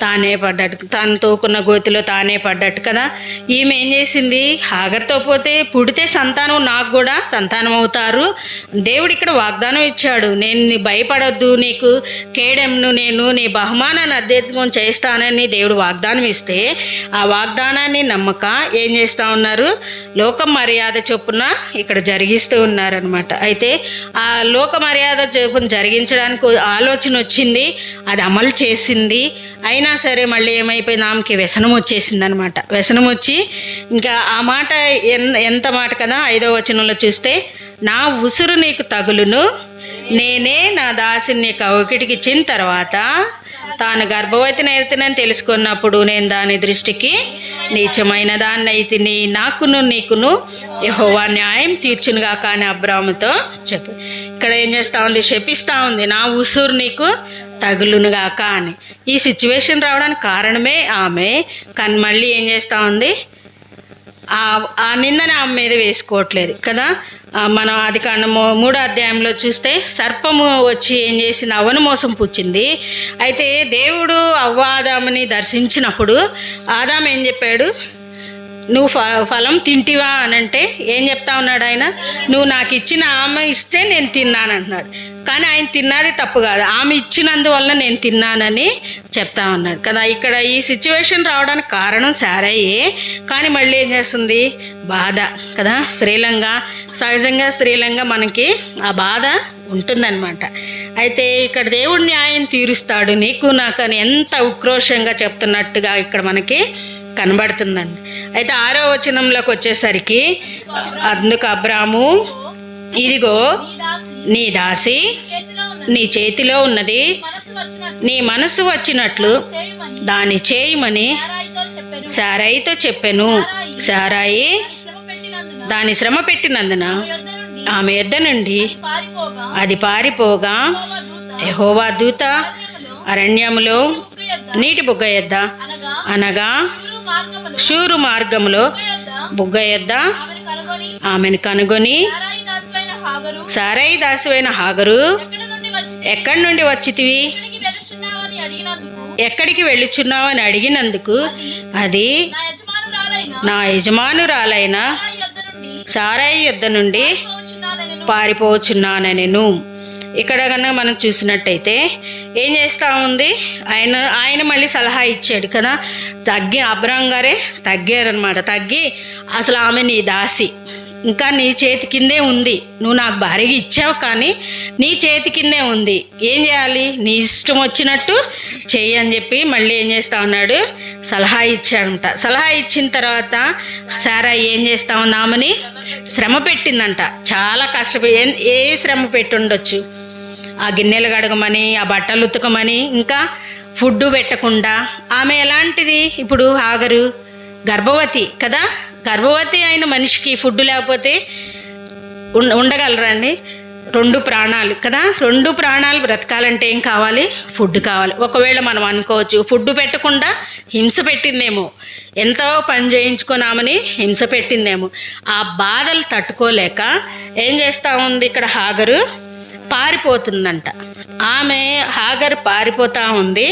తానే పడ్డట్టు, తాను తోకున్న గోతిలో తానే పడ్డట్టు కదా. ఈమె ఏం చేసింది, హాగర్తో పోతే పుడితే సంతానం నాకు కూడా సంతానం అవుతారు, దేవుడు ఇక్కడ వాగ్దానం ఇచ్చాడు, నేను భయపడొద్దు, నీకు కేడెంను నేను నీ బహుమానాన్ని అత్యధికం చేస్తానని దేవుడు వాగ్దానం ఇస్తే ఆ వాగ్దానాన్ని నమ్మక ఏం చేస్తూ ఉన్నారు, లోక మర్యాద చొప్పున ఇక్కడ జరిగిస్తూ ఉన్నారనమాట. అయితే ఆ లోక మర్యాద చొప్పున జరిగించడానికి ఆలోచన వచ్చింది, అది అమలు చేసింది. అయినా సరే మళ్ళీ ఏమైపోయింది, ఆమెకి వ్యసనం వచ్చేసింది అనమాట. వ్యసనం వచ్చి ఇంకా ఆ మాట ఎంత మాట కదా, 5వ వచనంలో చూస్తే, నా ఉసురు నీకు తగులును, నేనే నా దాసిని నీ కౌగిటికి ఇచ్చిన తర్వాత తాను గర్భవతినైతినని తెలుసుకున్నప్పుడు నేను దాని దృష్టికి నీచమైన దాన్ని అయితిని, నాకును నీకును యెహోవా న్యాయం తీర్చునుగా కానీ అబ్రాముతో చెప్పు. ఇక్కడ ఏం చేస్తూ ఉంది, శపిస్తూ ఉంది, నా ఉసురు నీకు తగులునుగాక అని. ఈ సిచ్యువేషన్ రావడానికి కారణమే ఆమె. కానీ మళ్ళీ ఏం చేస్తూ ఉంది, ఆ నిందని ఆమె మీద వేసుకోవట్లేదు కదా. మనం అది కాండము 3వ అధ్యాయంలో చూస్తే సర్పము వచ్చి ఏం చేసింది, అవ్వను మోసం పుచ్చింది. అయితే దేవుడు ఆదాముని దర్శించినప్పుడు ఆదాము ఏం చెప్పాడు, నువ్వు ఫలం తింటివా అని అంటే ఏం చెప్తా ఉన్నాడు ఆయన, నువ్వు నాకు ఇచ్చిన ఆమె ఇస్తే నేను తిన్నాను అంటున్నాడు. కానీ ఆయన తిన్నది తప్పు కాదు, ఆమె ఇచ్చినందువల్ల నేను తిన్నానని చెప్తా ఉన్నాడు కదా. ఇక్కడ ఈ సిచ్యువేషన్ రావడానికి కారణం సారయ్యే. కానీ మళ్ళీ ఏం చేస్తుంది, బాధ కదా. సహజంగా స్త్రీలంగా మనకి ఆ బాధ ఉంటుందన్నమాట. అయితే ఇక్కడ దేవుడు న్యాయం తీరుస్తాడు నీకు నాకు అని ఎంత ఉక్రోషంగా చెప్తున్నట్టుగా ఇక్కడ మనకి కనబడుతుందండి. అయితే 6వ వచనంలోకి వచ్చేసరికి, అందుకు అబ్రాము, ఇదిగో నీ దాసి నీ చేతిలో ఉన్నది, నీ మనసు వచ్చినట్లు దాన్ని చేయమని సారాయితో చెప్పెను. సారాయి దాని శ్రమ పెట్టినందున ఆమె యొద్ద నుండి అది పారిపోగా యెహోవా దూత అరణ్యములో నీటి బుగ్గ యొద్ద అనగా షూరు మార్గములో బుగ్గ యొద్ద ఆమెను కనుగొని, సారాయి దాసివైన హాగరు, ఎక్కడి నుండి వచ్చితివి, ఎక్కడికి వెళ్ళుచున్నావని అడిగినందుకు అది నా యజమానురాలైన సారాయి యొద్ద నుండి పారిపోచున్నానెను. ఇక్కడ కన్నా మనం చూసినట్టయితే ఏం చేస్తూ ఉంది, ఆయన మళ్ళీ సలహా ఇచ్చాడు కదా, అబ్రాం గారే తగ్గారనమాట. తగ్గి అసలు ఆమె నీ దాసి, ఇంకా నీ చేతి కిందే ఉంది, నువ్వు నాకు భారీగా ఇచ్చావు కానీ నీ చేతి కిందే ఉంది, ఏం చేయాలి, నీ ఇష్టం వచ్చినట్టు చెయ్యి అని చెప్పి మళ్ళీ ఏం చేస్తా ఉన్నాడు, సలహా ఇచ్చాడంట. సలహా ఇచ్చిన తర్వాత సారా ఏం చేస్తా ఉంది, ఆమెని శ్రమ పెట్టిందంట. చాలా కష్టపడి ఏ శ్రమ పెట్టి ఉండొచ్చు, ఆ గిన్నెలు కడగమని, ఆ బట్టలు ఉతకమని, ఇంకా ఫుడ్ పెట్టకుండా. ఆమె ఎలాంటిది, ఇప్పుడు హాగరు గర్భవతి కదా, గర్భవతి అయిన మనిషికి ఫుడ్ లేకపోతే ఉండగలరండి? 2 ప్రాణాలు కదా, 2 ప్రాణాలు బ్రతకాలంటే ఏం కావాలి, ఫుడ్ కావాలి. ఒకవేళ మనం అనుకోవచ్చు ఫుడ్ పెట్టకుండా హింస పెట్టిందేమో, ఎంతో పని చేయించుకున్నామని హింస పెట్టిందేమో. ఆ బాధలు తట్టుకోలేక ఏం చేస్తూ ఉంది, ఇక్కడ హాగరు పారిపోతుందంట. ఆమె హాగరు పారిపోతూ ఉంది.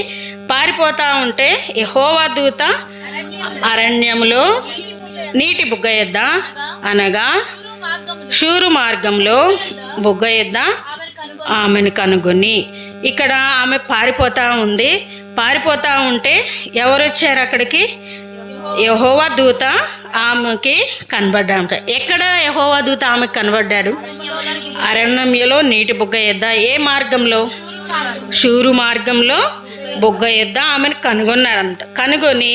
పారిపోతూ ఉంటే యెహోవా దూత అరణ్యములో నీటి బుగ్గ యొద్ద అనగా షూరు మార్గంలో బుగ్గ యొద్ద ఆమెను కనుగొని, ఇక్కడ ఆమె పారిపోతూ ఉంది. పారిపోతూ ఉంటే ఎవరు వచ్చారు అక్కడికి, యెహోవా దూత ఆమెకి కనబడ్డాడు. ఎక్కడ యెహోవా దూత ఆమెకు కనబడ్డాడు, అరణ్యంలో నీటి బుగ్గ యొద్ద. ఏ మార్గంలో, షూరు మార్గంలో బుగ్గ యొద్ద ఆమెను కనుగొన్నాడంట. కనుగొని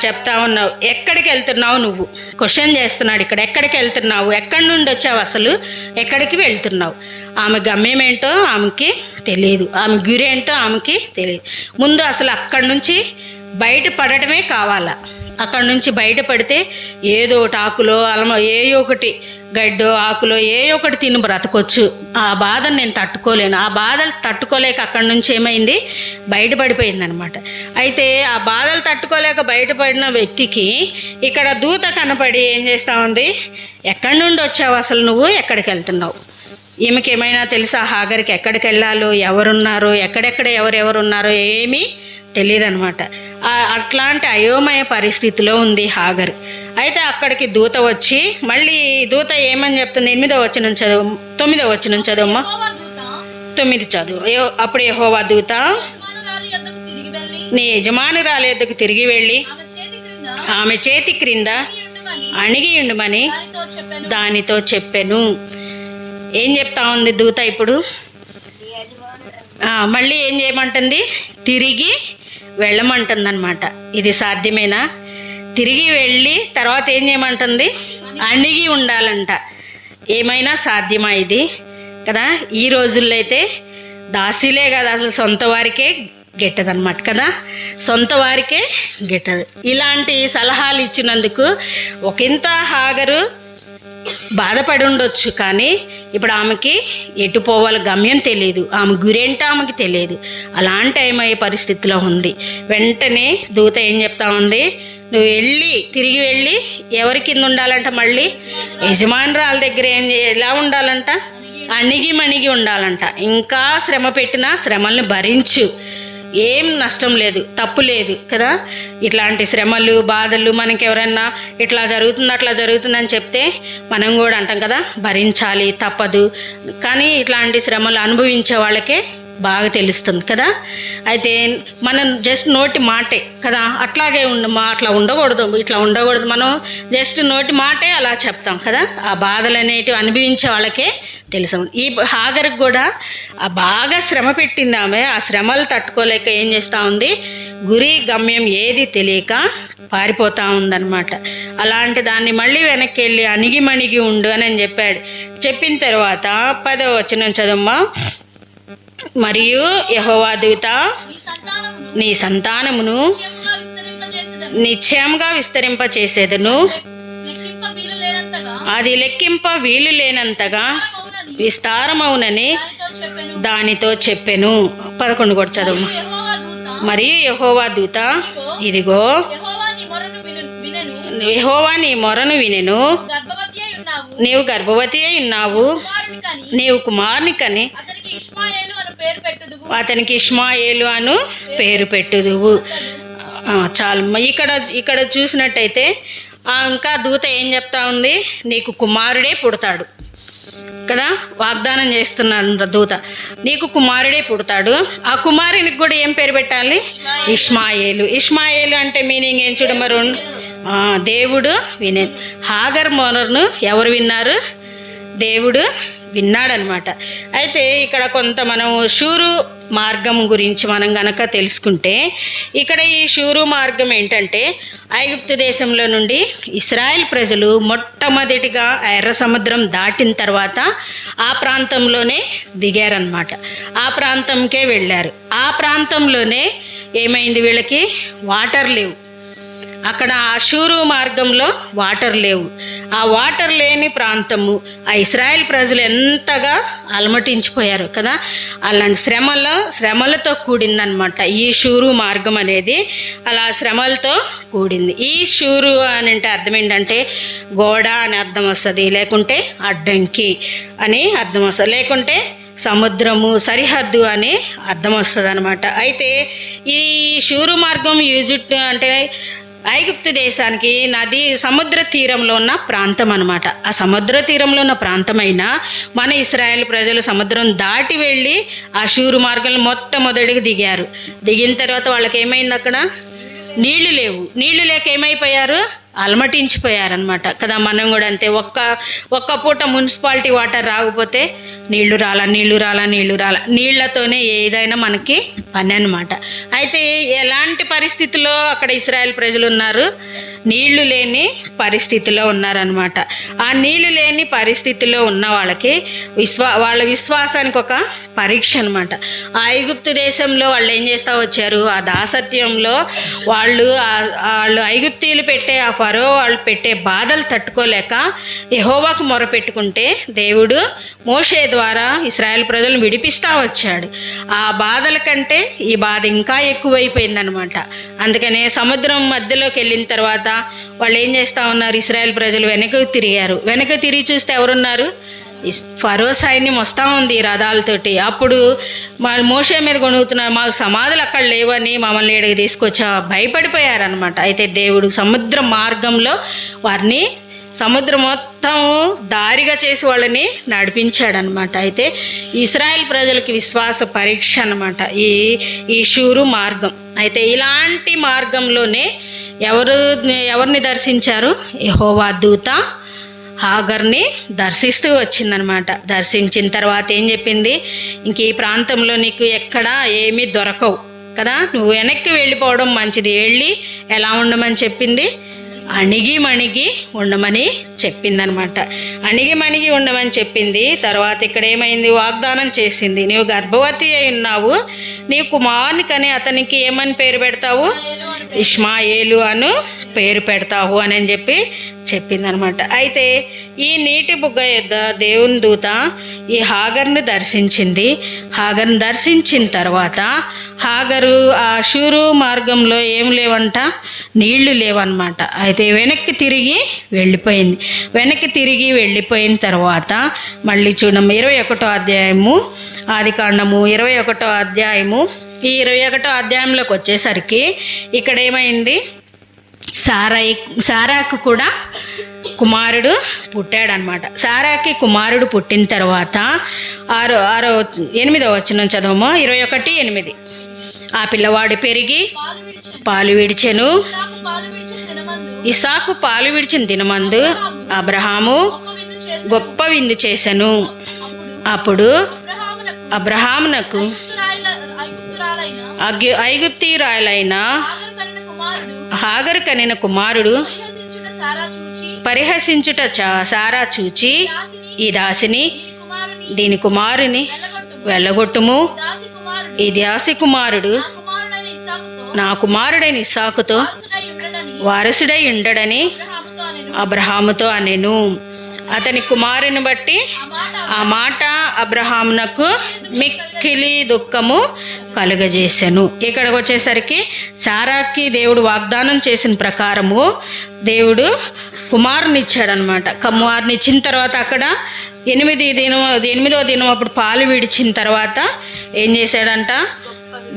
చెప్తా ఉన్నావు, ఎక్కడికి వెళ్తున్నావు నువ్వు, క్వశ్చన్ చేస్తున్నాడు ఇక్కడ. ఎక్కడికి వెళ్తున్నావు, ఎక్కడి నుండి వచ్చావు, అసలు ఎక్కడికి వెళ్తున్నావు. ఆమె గమ్యం ఏంటో ఆమెకి తెలియదు, ఆమె గురి ఏంటో ఆమెకి తెలియదు. ముందు అసలు అక్కడి నుంచి బయటపడటమే కావాలా. అక్కడి నుంచి బయటపడితే ఏదో ఒకటి ఆకులో ఏ ఒకటి గడ్డో ఆకులో ఏ ఒకటి తిని బ్రతకొచ్చు. ఆ బాధను నేను తట్టుకోలేను. ఆ బాధలు తట్టుకోలేక అక్కడి నుంచి ఏమైంది, బయటపడిపోయింది అనమాట. అయితే ఆ బాధలు తట్టుకోలేక బయటపడిన వ్యక్తికి ఇక్కడ దూత కనపడి ఏం చేస్తూ ఉంది, ఎక్కడి నుండి వచ్చావు, అసలు నువ్వు ఎక్కడికి వెళ్తున్నావు. ఈమెకి ఏమైనా తెలుసా, హాగర్కి ఎక్కడికి వెళ్ళాలో, ఎవరున్నారో, ఎక్కడెక్కడ ఎవరెవరున్నారో ఏమీ తెలియదు అనమాట. అట్లాంటి అయోమయ పరిస్థితిలో ఉంది హాగర్. అయితే అక్కడికి దూత వచ్చి, మళ్ళీ దూత ఏమని చెప్తుంది, 8వ వచనం చదువు, 9వ వచనం చదువమ్మా, 9 చదువు. అప్పుడు యెహోవా దూత నీ యజమానురాలి యొద్దకు తిరిగి వెళ్ళి ఆమె చేతి క్రింద అణిగి ఉండుమని దానితో చెప్పెను. ఏం చెప్తా ఉంది దూత ఇప్పుడు, మళ్ళీ ఏం చేయమంటుంది, తిరిగి వెళ్ళమంటుంది అనమాట. ఇది సాధ్యమేనా, తిరిగి వెళ్ళి తర్వాత ఏం చేయమంటుంది, అణిగి ఉండాలంట. ఏమైనా సాధ్యమా ఇది కదా. ఈ రోజుల్లో అయితే దాసీలే కదా, అసలు సొంత వారికే గిట్టదనమాట కదా, సొంత వారికే గిట్టదు. ఇలాంటి సలహాలు ఇచ్చినందుకు ఒకంత హాగరు బాధపడి ఉండొచ్చు, కానీ ఇప్పుడు ఆమెకి ఎటు పోవాలి గమ్యం తెలియదు, ఆమె గురేంటో ఆమెకి తెలియదు. అలాంటి అయ్యే పరిస్థితిలో ఉంది. వెంటనే దూత ఏం చెప్తా ఉంది, నువ్వు తిరిగి వెళ్ళి ఎవరి కింద ఉండాలంట, మళ్ళీ యజమానురాల దగ్గర ఎలా ఉండాలంట, అణిగి ఉండాలంట. ఇంకా శ్రమ పెట్టినా శ్రమల్ని భరించు, ఏం నష్టం లేదు, తప్పు లేదు కదా. ఇట్లాంటి శ్రమలు బాధలు మనకి ఎవరన్నా ఇట్లా జరుగుతుంది అట్లా జరుగుతుందని చెప్తే మనం కూడా అంటాం కదా, భరించాలి తప్పదు. కానీ ఇట్లాంటి శ్రమలు అనుభవించే వాళ్ళకే బాగా తెలుస్తుంది కదా. అయితే మనం జస్ట్ నోటి మాటే కదా, అట్లాగే అట్లా ఉండకూడదు, ఇట్లా ఉండకూడదు, మనం జస్ట్ నోటి మాటే అలా చెప్తాం కదా. ఆ బాధలు అనేటివి అనుభవించే వాళ్ళకే తెలుసు. ఈ హాగర్కి కూడా ఆ బాగా శ్రమ పెట్టింది ఆమె. ఆ శ్రమలు తట్టుకోలేక ఏం చేస్తూ ఉంది, గురి గమ్యం ఏది తెలియక పారిపోతూ ఉందన్నమాట. అలాంటి దాన్ని మళ్ళీ వెనక్కి వెళ్ళి అణిగి ఉండు అని చెప్పాడు. చెప్పిన తర్వాత 10వ వచనం చదువమ్మా. మరియు యెహోవా దూత నీ సంతానమును నిశ్చయంగా విస్తరింపచేసేదను. అది లెక్కింప వీలు లేనంతగా విస్తారమవునని దానితో చెప్పెను. 11 కూడా చదువు. మరియు యెహోవా దూత, ఇదిగో యెహోవా నీ మొరను వినెను, నీవు గర్భవతి అయి ఉన్నావు, నీవు కుమారుని కని అతనికి ఇష్మాయేలు అను పేరు పెట్టుదువు. చాలు. ఇక్కడ చూసినట్టయితే ఇంకా దూత ఏం చెప్తా ఉంది, నీకు కుమారుడే పుడతాడు కదా, వాగ్దానం చేస్తున్నాడు దూత, నీకు కుమారుడే పుడతాడు. ఆ కుమారునికి కూడా ఏం పేరు పెట్టాలి? ఇష్మాయేలు. ఇష్మాయేలు అంటే మీనింగ్ ఏం చూడమరు? దేవుడు వినే. హాగర్ మొరను ఎవరు విన్నారు? దేవుడు విన్నాడనమాట. అయితే ఇక్కడ కొంత మనం షూరు మార్గం గురించి మనం గనక తెలుసుకుంటే, ఇక్కడ ఈ షూరు మార్గం ఏంటంటే, ఐగుప్తు దేశంలో నుండి ఇశ్రాయేల్ ప్రజలు మొట్టమొదటిగా ఎర్ర సముద్రం దాటిన తర్వాత ఆ ప్రాంతంలోనే దిగారనమాట. ఆ ప్రాంతంకే వెళ్ళారు. ఆ ప్రాంతంలోనే ఏమైంది, వీళ్ళకి వాటర్ లేవు. అక్కడ ఆ షూరు మార్గంలో వాటర్ లేవు. ఆ వాటర్ లేని ప్రాంతము ఆ ఇశ్రాయేల్ ప్రజలు ఎంతగా అలమటించిపోయారు కదా. అలాంటి శ్రమలతో కూడిందనమాట ఈ షూరు మార్గం అనేది. అలా శ్రమలతో కూడింది. ఈ షూరు అని అంటే అర్థం ఏంటంటే గోడ అని అర్థం వస్తుంది, లేకుంటే అడ్డంకి అని అర్థం వస్తుంది, లేకుంటే సముద్రము సరిహద్దు అని అర్థం వస్తుంది అనమాట. అయితే ఈ షూరు మార్గం ఈజిప్ట్ అంటే ఐగుప్తు దేశానికి సముద్ర తీరంలో ఉన్న ప్రాంతం అనమాట. ఆ సముద్ర తీరంలో ఉన్న ప్రాంతమైన మన ఇశ్రాయేల్ ప్రజలు సముద్రం దాటి వెళ్ళి ఆ షూరు మార్గంలో మొట్టమొదటిగా దిగారు. దిగిన తర్వాత వాళ్ళకి ఏమైంది, అక్కడ నీళ్లు లేవు. నీళ్లు లేక ఏమైపోయారు? అలమటించిపోయారనమాట కదా. మనం కూడా అంతే, ఒక్క పూట మున్సిపాలిటీ వాటర్ రాకపోతే నీళ్లు రాలా. నీళ్లతోనే ఏదైనా మనకి పని అనమాట. అయితే ఎలాంటి పరిస్థితుల్లో అక్కడ ఇశ్రాయేల్ ప్రజలు ఉన్నారు? నీళ్లు లేని పరిస్థితిలో ఉన్నారనమాట. ఆ నీళ్లు లేని పరిస్థితిలో ఉన్న వాళ్ళకి వాళ్ళ విశ్వాసానికి ఒక పరీక్ష అనమాట. ఆ ఐగుప్తు దేశంలో వాళ్ళు ఏం చేస్తూ వచ్చారు? ఆ దాసత్యంలో వాళ్ళు ఐగుప్తీయులు పెట్టే ఆ ఫరో వాళ్ళు పెట్టే బాధలు తట్టుకోలేక యెహోవాకు మొరపెట్టుకుంటే దేవుడు మోషే ద్వారా ఇశ్రాయేల్ ప్రజలను విడిపిస్తూ వచ్చాడు. ఆ బాధల కంటే ఈ బాధ ఇంకా ఎక్కువైపోయిందనమాట. అందుకనే సముద్రం మధ్యలోకి వెళ్ళిన తర్వాత వాళ్ళు ఏం చేస్తూ ఉన్నారు? ఇశ్రాయేల్ ప్రజలు వెనక్కి తిరిగారు. వెనక్కి తిరిగి చూస్తే ఎవరున్నారు? ఫరో సైన్యం వస్తూ ఉంది రథాలతోటి. అప్పుడు మోషే మీద గొణుగుతున్నారు, మాకు సమాధులు అక్కడ లేవని మమ్మల్ని ఇక్కడికి తీసుకొచ్చా భయపడిపోయారనమాట. అయితే దేవుడు సముద్ర మార్గంలో వారిని సముద్రం మొత్తం దారిగా చేసి వాళ్ళని నడిపించాడనమాట. అయితే ఇశ్రాయేల్ ప్రజలకి విశ్వాస పరీక్ష అనమాట ఈ షూరు మార్గం. అయితే ఇలాంటి మార్గంలోనే ఎవరిని దర్శించారు? యెహోవా దూత హాగర్ని దర్శిస్తూ వచ్చిందనమాట. దర్శించిన తర్వాత ఏం చెప్పింది? ఇంక ఈ ప్రాంతంలో నీకు ఎక్కడా ఏమీ దొరకవు కదా, నువ్వు వెనక్కి వెళ్ళిపోవడం మంచిది. వెళ్ళి ఎలా ఉండమని చెప్పింది? అణిగి ఉండమని చెప్పిందనమాట. అణిగి ఉండమని చెప్పింది. తర్వాత ఇక్కడ ఏమైంది? వాగ్దానం చేసింది, నీవు గర్భవతి అయి ఉన్నావు, నీ కుమారుని కని అతనికి ఏమని పేరు పెడతావు? ఇష్మాయేలు అను పేరు పెడతావు అని చెప్పి చెప్పిందనమాట. అయితే ఈ నీటి బుగ్గ యొద్ద దేవుని దూత ఈ హాగర్ను దర్శించింది. హాగర్ను దర్శించిన తర్వాత హాగరు ఆ షూరు మార్గంలో ఏం లేవంట, నీళ్లు లేవన్నమాట. అయితే వెనక్కి తిరిగి వెళ్ళిపోయింది. వెనక్కి తిరిగి వెళ్ళిపోయిన తర్వాత మళ్ళీ చూడము 21వ అధ్యాయము, ఆదికాండము 21వ అధ్యాయము. ఈ 21వ అధ్యాయంలోకి వచ్చేసరికి ఇక్కడ ఏమైంది? సారాకు కూడా కుమారుడు పుట్టాడనమాట. సారాకి కుమారుడు పుట్టిన తర్వాత 8వ వచనం చదవము. 21:8. ఆ పిల్లవాడు పెరిగి పాలు విడిచెను. ఇసాకు పాలు విడిచిన దినమందు అబ్రహాము గొప్ప విందు చేసెను. అప్పుడు అబ్రహామునకు ఐగుప్తీయురాలైన హాగరు కనిన కుమారుడు పరిహసించుట సారా చూచి, ఈ దాసిని దీని కుమారుని వెళ్ళగొట్టుము, ఈ దాసి కుమారుడు నా కుమారుడైన ఇస్సాకుతో వారసుడై ఉండడని అబ్రహాముతో అనెను. అతని కుమారుని బట్టి ఆ మాట అబ్రహామునకు మిక్కిలి దుఃఖము కలుగజేసెను. ఇక్కడికి వచ్చేసరికి సారాకి దేవుడు వాగ్దానం చేసిన ప్రకారము దేవుడు కుమారుని ఇచ్చాడనమాట. కుమారుని ఇచ్చిన తర్వాత అక్కడ 8వ దినం అప్పుడు పాలు విడిచిన తర్వాత ఏం చేశాడంట,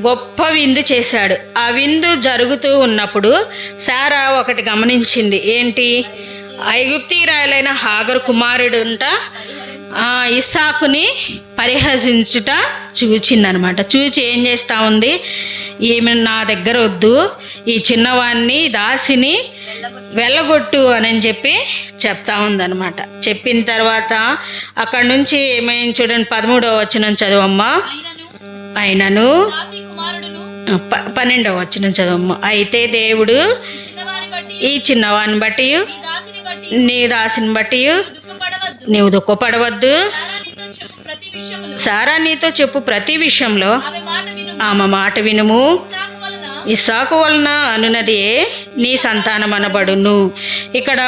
గొప్ప విందు చేశాడు. ఆ విందు జరుగుతూ ఉన్నప్పుడు సారా ఒకటి గమనించింది. ఏంటి? ఐగుప్తీయురాలైన హాగరు కుమారుడుంట ఇస్సాకుని పరిహసించుట చూచిందనమాట. చూచి ఏం చేస్తూ ఉంది, ఈమె నా దగ్గర వద్దు, ఈ చిన్నవాడిని దాసిని వెళ్ళగొట్టు అని చెప్పి చెప్తా ఉందన్నమాట. చెప్పిన తర్వాత అక్కడి నుంచి ఏమైంది చూడండి, 13వ వచనం చదవమ్మా. అయినను 12వ వచనం చదవమ్మా. అయితే దేవుడు ఈ చిన్నవాడిని బట్టి నీ దాసిని బట్టి నీవు దుఃఖపడవద్దు, సారా నీతో చెప్పు ప్రతి విషయంలో ఆమె మాట వినుము, ఇస్సాకు వలన అనున్నది నీ సంతానం అనబడును. ఇక్కడ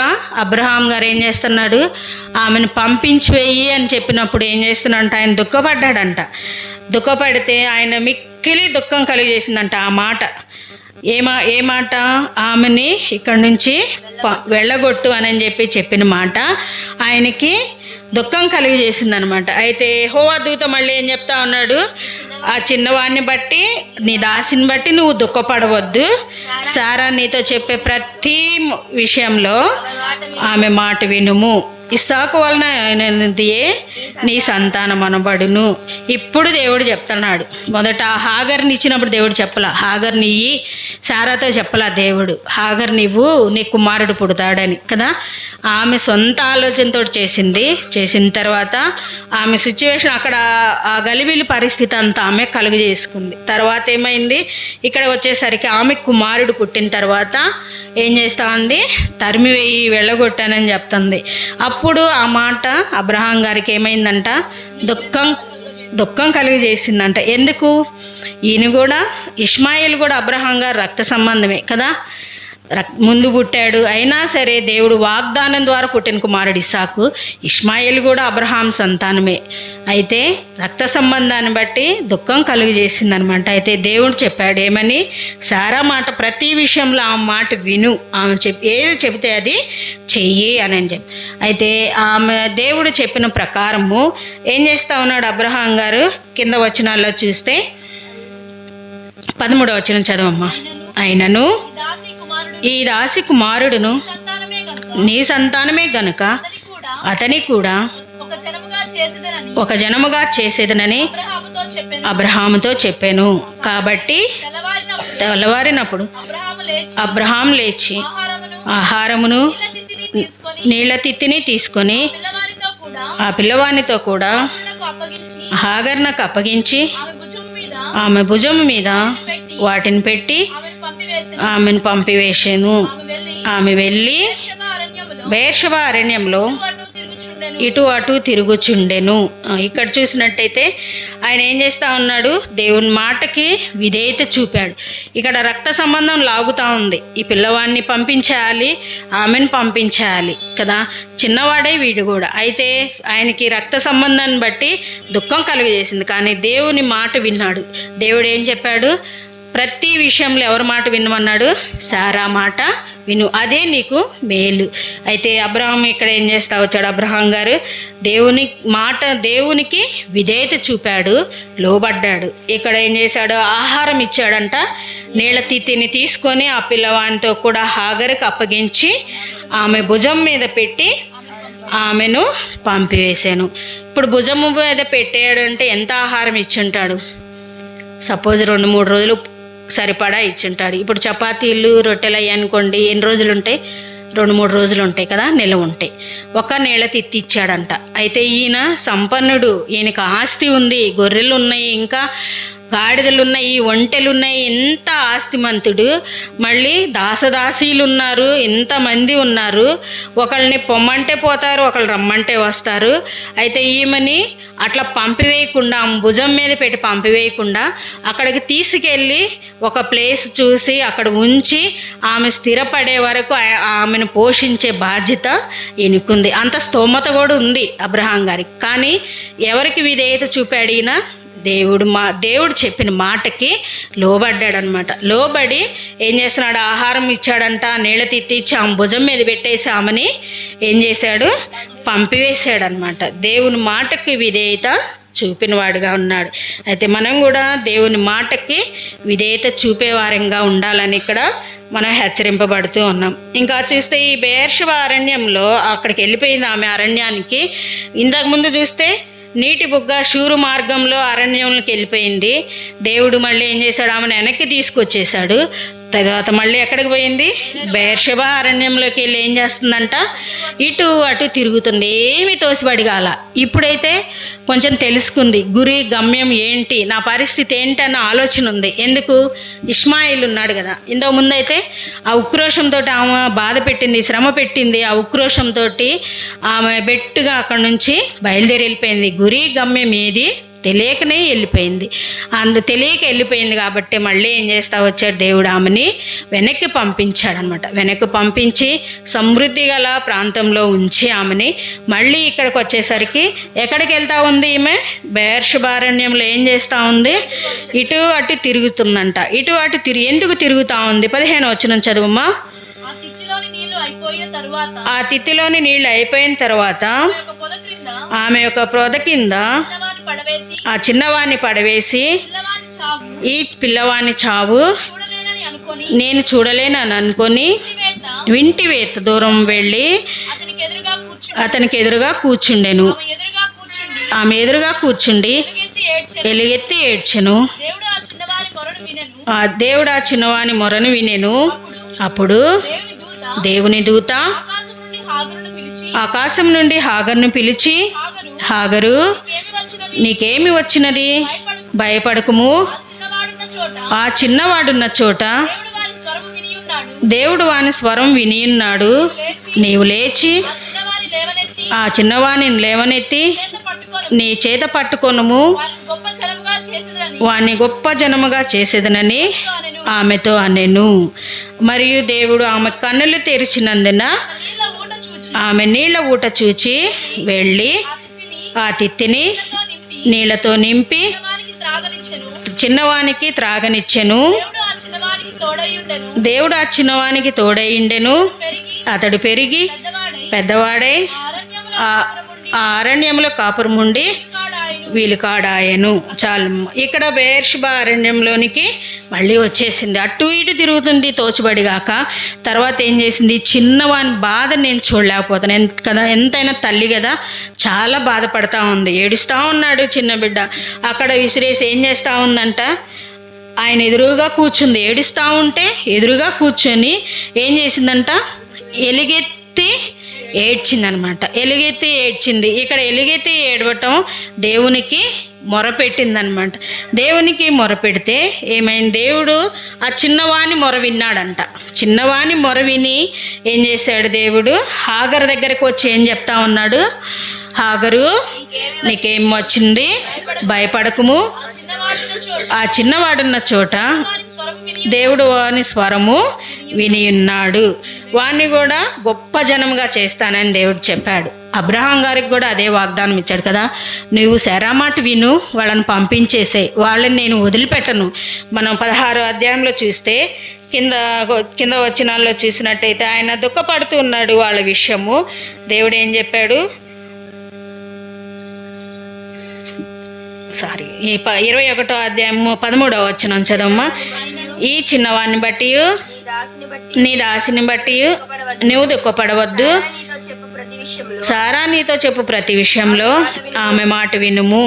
అబ్రహాం గారు ఏం చేస్తున్నాడు, ఆమెను పంపించి వెయ్యి అని చెప్పినప్పుడు ఏం చేస్తున్నాడంట, ఆయన దుఃఖపడ్డాడంట. దుఃఖపడితే ఆయన మిక్కిలి దుఃఖం కలిగజేసిందంట ఆ మాట. ఏ మాట? ఆమెని ఇక్కడి నుంచి వెళ్ళగొట్టు అని చెప్పిన మాట ఆయనకి దుఃఖం కలిగజేసిందనమాట. అయితే యెహోవా దూత మళ్ళీ ఏం చెప్తా ఉన్నాడు, ఆ చిన్నవాడిని బట్టి నీ దాసిని బట్టి నువ్వు దుఃఖపడవద్దు, సారా నీతో చెప్పే ప్రతి విషయంలో ఆమె మాట వినుము, ఇస్సాకు వలన అయినదియే నీ సంతానం అనబడును. ఇప్పుడు దేవుడు చెప్తున్నాడు. మొదట హాగర్ని ఇచ్చినప్పుడు దేవుడు చెప్పలా, హాగర్ని ఇయ్యి, సారాతో చెప్పలా దేవుడు, హాగర్ నీవు నీ కుమారుడు పుడతాడని కదా. ఆమె సొంత ఆలోచనతో చేసిన తర్వాత ఆమె సిచ్యువేషన్ అక్కడ ఆ గలిబిలి పరిస్థితి అంతా ఆమె కలుగు చేసుకుంది. తర్వాత ఏమైంది, ఇక్కడ వచ్చేసరికి ఆమె కుమారుడు పుట్టిన తర్వాత ఏం చేస్తూ ఉంది, తరిమి వేయి వెళ్ళగొట్టానని చెప్తుంది. అప్పుడు ఆ మాట అబ్రహాం గారికి ఏమైందంట, దుఃఖం కలిగజేసిందంట. ఎందుకు? ఈయన కూడా ఇష్మాయిల్ కూడా అబ్రహాం గారు రక్త సంబంధమే కదా, ముందు పుట్టాడు. అయినా సరే దేవుడు వాగ్దానం ద్వారా పుట్టిన కుమారుడు ఇస్సాకు. ఇష్మాయిల్ కూడా అబ్రహాం సంతానమే. అయితే రక్త సంబంధాన్ని బట్టి దుఃఖం కలుగజేసిందనమాట. అయితే దేవుడు చెప్పాడు ఏమని, సారా మాట ప్రతి విషయంలో ఆ మాట విను, ఆమె ఏది చెబితే అది చెయ్యి అని చెప్పి. అయితే ఆమె దేవుడు చెప్పిన ప్రకారము ఏం చేస్తూ ఉన్నాడు అబ్రహాం గారు, కింద వచనాల్లో చూస్తే 13వ వచనం చదవమ్మా. అయినను ఈ దాసి కుమారుడును నీ సంతానమే గనుక అతని కూడా ఒక జనముగా చేసేదనని అబ్రహాముతో చెప్పాను. కాబట్టి తెల్లవారినప్పుడు అబ్రహాం లేచి ఆహారమును నీళ్ల తిత్తిని తీసుకొని ఆ పిల్లవానితో కూడా హాగర్నకు అప్పగించి ఆమె భుజం మీద వాటిని పెట్టి ఆమెను పంపివేశాను. ఆమె వెళ్ళి బెయేర్షెబా అరణ్యంలో ఇటు అటు తిరుగుచుండెను. ఇక్కడ చూసినట్టయితే ఆయన ఏం చేస్తూ ఉన్నాడు, దేవుని మాటకి విధేయత చూపాడు. ఇక్కడ రక్త సంబంధం లాగుతూ ఉంది, ఈ పిల్లవాడిని పంపించేయాలి, ఆమెను పంపించేయాలి కదా, చిన్నవాడే వీడు కూడా. అయితే ఆయనకి రక్త సంబంధాన్ని బట్టి దుఃఖం కలుగజేసింది. కానీ దేవుని మాట విన్నాడు. దేవుడు ఏం చెప్పాడు, ప్రతి విషయంలో ఎవరి మాట వినమన్నాడు, సారా మాట విను, అదే నీకు మేలు. అయితే అబ్రహాం ఇక్కడ ఏం చేస్తా వచ్చాడు, అబ్రహాం గారు దేవునికి విధేయత చూపాడు, లోబడ్డాడు. ఇక్కడ ఏం చేశాడు, ఆహారం ఇచ్చాడంట. నీళ్ళ తిత్తిని తీసుకొని ఆ పిల్లవానితో కూడా హాగర్కి అప్పగించి ఆమె భుజం మీద పెట్టి ఆమెను పంపివేశాను. ఇప్పుడు భుజం మీద పెట్టేయడం అంటే ఎంత ఆహారం ఇచ్చుంటాడు, సపోజ్ 2-3 రోజులు సరిపడా ఇచ్చుంటాడు. ఇప్పుడు చపాతీలు రొట్టెలు అయ్యి అనుకోండి, ఎన్ని రోజులు ఉంటాయి, 2-3 రోజులు ఉంటాయి కదా, నెల ఉంటాయి. ఒక నీళ్ళ తిత్తి ఇచ్చాడంట. అయితే ఈయన సంపన్నుడు, ఈయనకి ఆస్తి ఉంది, గొర్రెలు ఉన్నాయి, ఇంకా గాడిదలున్నాయి, ఒంటెలున్నాయి, ఎంత ఆస్తిమంతుడు. మళ్ళీ దాసదాసీలు ఉన్నారు, ఎంతమంది ఉన్నారు. ఒకళ్ళని పొమ్మంటే పోతారు, ఒకళ్ళు రమ్మంటే వస్తారు. అయితే ఈమెని అట్లా పంపివేయకుండా, ఆమె భుజం మీద పెట్టి పంపివేయకుండా అక్కడికి తీసుకెళ్ళి ఒక ప్లేస్ చూసి అక్కడ ఉంచి ఆమె స్థిరపడే వరకు ఆమెను పోషించే బాధ్యత ఈయనకుంది. అంత స్తోమత కూడా ఉంది అబ్రహాం గారికి. కానీ ఎవరికి విధేయత చూపాడు ఈయన? దేవుడు చెప్పిన మాటకి లోబడ్డాడనమాట. లోబడి ఏం చేస్తున్నాడు? ఆహారం ఇచ్చాడంట, నీళ్ళ తిత్తిచ్చి ఆమె భుజం మీద పెట్టేసి ఆమెని ఏం చేశాడు? పంపివేశాడనమాట. దేవుని మాటకి విధేయత చూపినవాడుగా ఉన్నాడు. అయితే మనం కూడా దేవుని మాటకి విధేయత చూపేవారంగా ఉండాలని ఇక్కడ మనం హెచ్చరింపబడుతూ ఉన్నాం. ఇంకా చూస్తే ఈ బెయేర్షెబా అరణ్యంలో అక్కడికి వెళ్ళిపోయింది ఆమె అరణ్యానికి. ఇంతకుముందు చూస్తే నీటి బుగ్గ షూరు మార్గంలో అరణ్యంలోకి వెళ్ళిపోయింది. దేవుడు మళ్ళీ ఏం చేశాడు? ఆమెను వెనక్కి తీసుకొచ్చేసాడు. తర్వాత మళ్ళీ ఎక్కడికి పోయింది? బెయేర్షెబా అరణ్యంలోకి వెళ్ళి ఏం చేస్తుందంట? ఇటు అటు తిరుగుతుంది. ఏమి తోసిబడిగాల. ఇప్పుడైతే కొంచెం తెలుసుకుంది, గురి గమ్యం ఏంటి, నా పరిస్థితి ఏంటి అన్న ఆలోచన ఉంది. ఎందుకు? ఇష్మాయిల్ ఉన్నాడు కదా. ఇంతకు ముందు అయితే ఆ ఉక్రోషంతో ఆమె బాధ పెట్టింది, శ్రమ పెట్టింది. ఆ ఉక్రోషంతో ఆమె బెట్టుగా అక్కడి నుంచి బయలుదేరి వెళ్ళిపోయింది. గురి గమ్యం ఏది తెలియకనే వెళ్ళిపోయింది. తెలియక వెళ్ళిపోయింది కాబట్టి మళ్ళీ ఏం చేస్తా వచ్చాడు? దేవుడు ఆమెని వెనక్కి పంపించాడనమాట. వెనక్కి పంపించి సమృద్ధి గల ప్రాంతంలో ఉంచి ఆమెని మళ్ళీ ఇక్కడికి వచ్చేసరికి ఎక్కడికి వెళ్తా ఉంది ఈమె? బెయేర్షెబా అరణ్యంలో ఏం చేస్తూ ఉంది? ఇటు అటు తిరుగుతుందంట. ఇటు అటు ఎందుకు తిరుగుతూ ఉంది? 15వ వచనం చదువమ్మా. ఆ తిత్తిలోని నీళ్లు అయిపోయిన తర్వాత ఆమె యొక్క పొద కింద ఆ చిన్నవాణ్ణి పడవేసి, ఈ పిల్లవాని చావు నేను చూడలేనని అనుకొని వింటివేత దూరం వెళ్ళి అతనికి ఎదురుగా కూర్చుండెను. ఆమె ఎదురుగా కూర్చుండి ఎలుగెత్తి ఏడ్చెను. దేవుడు ఆ చిన్నవాని మొరను వినెను. అప్పుడు దేవుని దూత ఆకాశం నుండి హాగరును పిలిచి, హాగరు, నీకేమి వచ్చినది? భయపడకుము. ఆ చిన్నవాడున్న చోట దేవుడు వాని స్వరం వినియున్నాడు. నీవు లేచి ఆ చిన్నవాణిని లేవనెత్తి నీ చేత పట్టుకొనుము, వాణ్ణి గొప్ప జనముగా చేసేదనని ఆమెతో అనెను. మరియు దేవుడు ఆమె కన్నులు తెరిచినందున ఆమె నీళ్ల ఊట చూచి వెళ్ళి ఆ తిత్తిని నీళ్లతో నింపి చిన్నవానికి త్రాగనిచ్చెను. దేవుడు ఆ చిన్నవానికి తోడైండెను. అతడు పెరిగి పెద్దవాడై ఆ అరణ్యంలో కాపురముండి వీలుకాడాయను. చాలు. ఇక్కడ బెయేర్షెబా అరణ్యంలోనికి మళ్ళీ వచ్చేసింది. అటు ఇటు తిరుగుతుంది తోచుబడిగాక. తర్వాత ఏం చేసింది? చిన్నవాని బాధ నేను చూడలేకపోతాను కదా. ఎంతైనా తల్లి కదా, చాలా బాధపడతా ఉంది. ఏడుస్తూ ఉన్నాడు చిన్న బిడ్డ. అక్కడ విసిరేసి ఏం చేస్తూ ఉందంట? ఆయన ఎదురుగా కూర్చుంది. ఏడుస్తూ ఉంటే ఎదురుగా కూర్చొని ఏం చేసిందంట? ఎలుగెత్తి ఏడ్చిందనమాట. ఎలుగెత్తి ఏడ్చింది. ఇక్కడ ఎలుగెత్తి ఏడవటం దేవునికి మొరపెట్టిందనమాట. దేవునికి మొరపెడితే ఏమైంది? దేవుడు ఆ చిన్నవాని మొర విన్నాడంట. చిన్నవాని మొర విని ఏం చేశాడు? దేవుడు హాగరు దగ్గరకు వచ్చి ఏం చెప్తా ఉన్నాడు? హాగరు, నీకేం వచ్చింది? భయపడకుము. ఆ చిన్నవాడున్న చోట దేవుడు వాని స్వరము వినియున్నాడు. వాణ్ణి కూడా గొప్ప జనముగా చేస్తానని దేవుడు చెప్పాడు. అబ్రహాం గారికి కూడా అదే వాగ్దానం ఇచ్చాడు కదా. నువ్వు శారా మాట విను, వాళ్ళని పంపించేసేయి, వాళ్ళని నేను వదిలిపెట్టను. మనం 16వ అధ్యాయంలో చూస్తే కింద వచనాల్లో చూసినట్టయితే ఆయన దుఃఖపడుతూ ఉన్నాడు వాళ్ళ విషయము. దేవుడు ఏం చెప్పాడు? ఈ 21వ అధ్యాయము 13వ వచనం చదవమ్మా. ఈ చిన్నవాడిని బట్టి నీ దాసిని బట్టి నువ్వు దుఃఖపడవద్దు. సారా నీతో చెప్పు ప్రతి విషయంలో ఆమె మాట వినుము.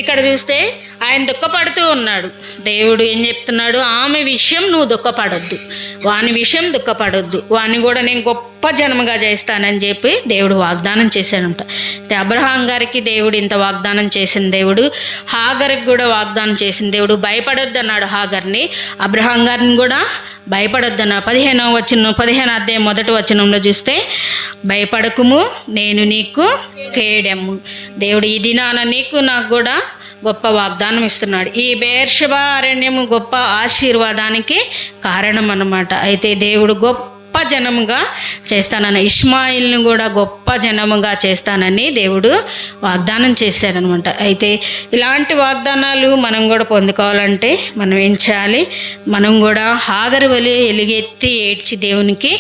ఇక్కడ చూస్తే ఆయన దుఃఖపడుతూ ఉన్నాడు. దేవుడు ఏం చెప్తున్నాడు, ఆమె విషయం నువ్వు దుఃఖపడొద్దు, వాని విషయం దుఃఖపడొద్దు, వాని కూడా నేను గొప్ప జనముగా చేస్తానని చెప్పి దేవుడు వాగ్దానం చేశాడంట. అబ్రహాం గారికి దేవుడు ఇంత వాగ్దానం చేసిన దేవుడు హాగర్కి కూడా వాగ్దానం చేసిన దేవుడు. భయపడొద్దు అన్నాడు హాగర్ని, అబ్రహాం గారిని కూడా భయపడొద్దు అన్నాడు. 15 అధ్యాయం 1 వచనంలో చూస్తే, భయపడకుము, నేను నీకు కేడెము. దేవుడు ఈ దినాన నీకు నాకు కూడా గొప్ప వాగ్దానం ఇస్తున్నాడు. ఈ బెయేర్షెబా అరణ్యము గొప్ప ఆశీర్వాదానికి కారణం అన్నమాట. అయితే దేవుడు గొప్ప జనముగా చేస్తానని, ఇష్మాయిల్ని కూడా గొప్ప జనముగా చేస్తానని దేవుడు వాగ్దానం చేశారనమాట. అయితే ఇలాంటి వాగ్దానాలు మనం కూడా పొందుకోవాలంటే మనం ఏం చేయాలి, మనం కూడా హాగరు వలె ఎలుగెత్తి ఏడ్చి దేవునికి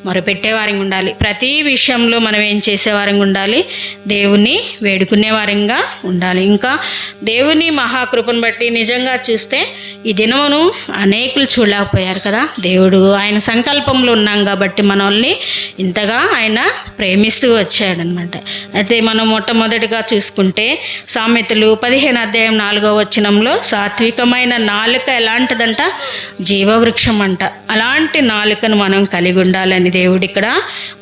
మొరపెట్టేవారంగా ఉండాలి. ప్రతి విషయంలో మనం ఏం చేసేవారంగా ఉండాలి, దేవుని వేడుకునేవారంగా ఉండాలి. ఇంకా దేవుని మహాకృపను బట్టి నిజంగా చూస్తే ఈ దినమును అనేకులు చూడలేకపోయారు కదా. దేవుడు ఆయన సంకల్పంలో ఉన్నాం కాబట్టి మనల్ని ఇంతగా ఆయన ప్రేమిస్తూ వచ్చాడనమాట. అయితే మనం మొట్టమొదటిగా చూసుకుంటే సామెతలు 15 అధ్యాయం 4వ వచనంలో, సాత్వికమైన నాలుక ఎలాంటిదంట, జీవవృక్షం అంట. అలాంటి నాలుకను మనం కలిగి ఉండాలని దేవుడు ఇక్కడ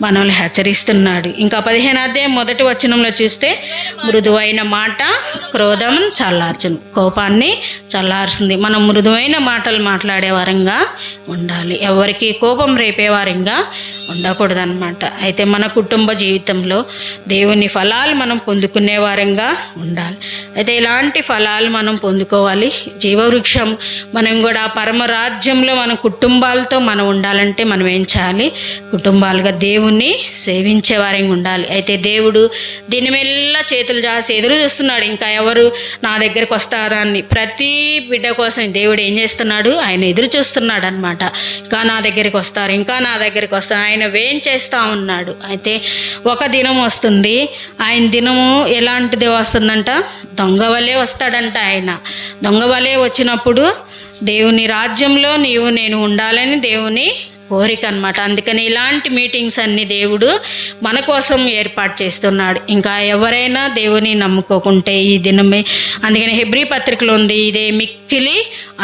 మనల్ని హెచ్చరిస్తున్నాడు. ఇంకా 15 అధ్యాయం 1 వచనంలో చూస్తే, మృదువైన మాట క్రోధం చల్లార్చును, కోపాన్ని చల్లార్చుంది. మనం మృదువైన మాటలు మాట్లాడే వారంగా ఉండాలి, ఎవరికి కోపం రేపేవారంగా ఉండకూడదన్నమాట. అయితే మన కుటుంబ జీవితంలో దేవుని ఫలాలు మనం పొందుకునే వారంగా ఉండాలి. అయితే ఇలాంటి ఫలాలు మనం పొందుకోవాలి. జీవవృక్షం మనం కూడా పరమరాజ్యంలో మన కుటుంబాలతో మనం ఉండాలంటే మనం ఏం చేయాలి, కుటుంబాలుగా దేవుణ్ణి సేవించే వారంగా ఉండాలి. అయితే దేవుడు దీని మెల్ల చేతులు జాసి ఎదురు చూస్తున్నాడు, ఇంకా ఎవరు నా దగ్గరికి వస్తారా అని. ప్రతి బిడ్డ కోసం దేవుడు ఏం చేస్తున్నాడు, ఆయన ఎదురు చూస్తున్నాడు అనమాట. ఇంకా నా దగ్గరికి వస్తారు, ఇంకా నా దగ్గరికి వస్తారు, ఆయన వేం చేస్తూ ఉన్నాడు. అయితే ఒక దినం వస్తుంది, ఆయన దినము ఎలాంటిది వస్తుందంట, దొంగ వలె వస్తాడంట. ఆయన దొంగ వలె వచ్చినప్పుడు దేవుని రాజ్యంలో నీవు నేను ఉండాలని దేవుని కోరిక అనమాట. అందుకని ఇలాంటి మీటింగ్స్ అన్ని దేవుడు మన కోసం ఏర్పాటు చేస్తున్నాడు. ఇంకా ఎవరైనా దేవుని నమ్ముకోకుంటే ఈ దినమే, అందుకని హెబ్రీ పత్రికలో ఉంది, ఇదే మిక్కిలి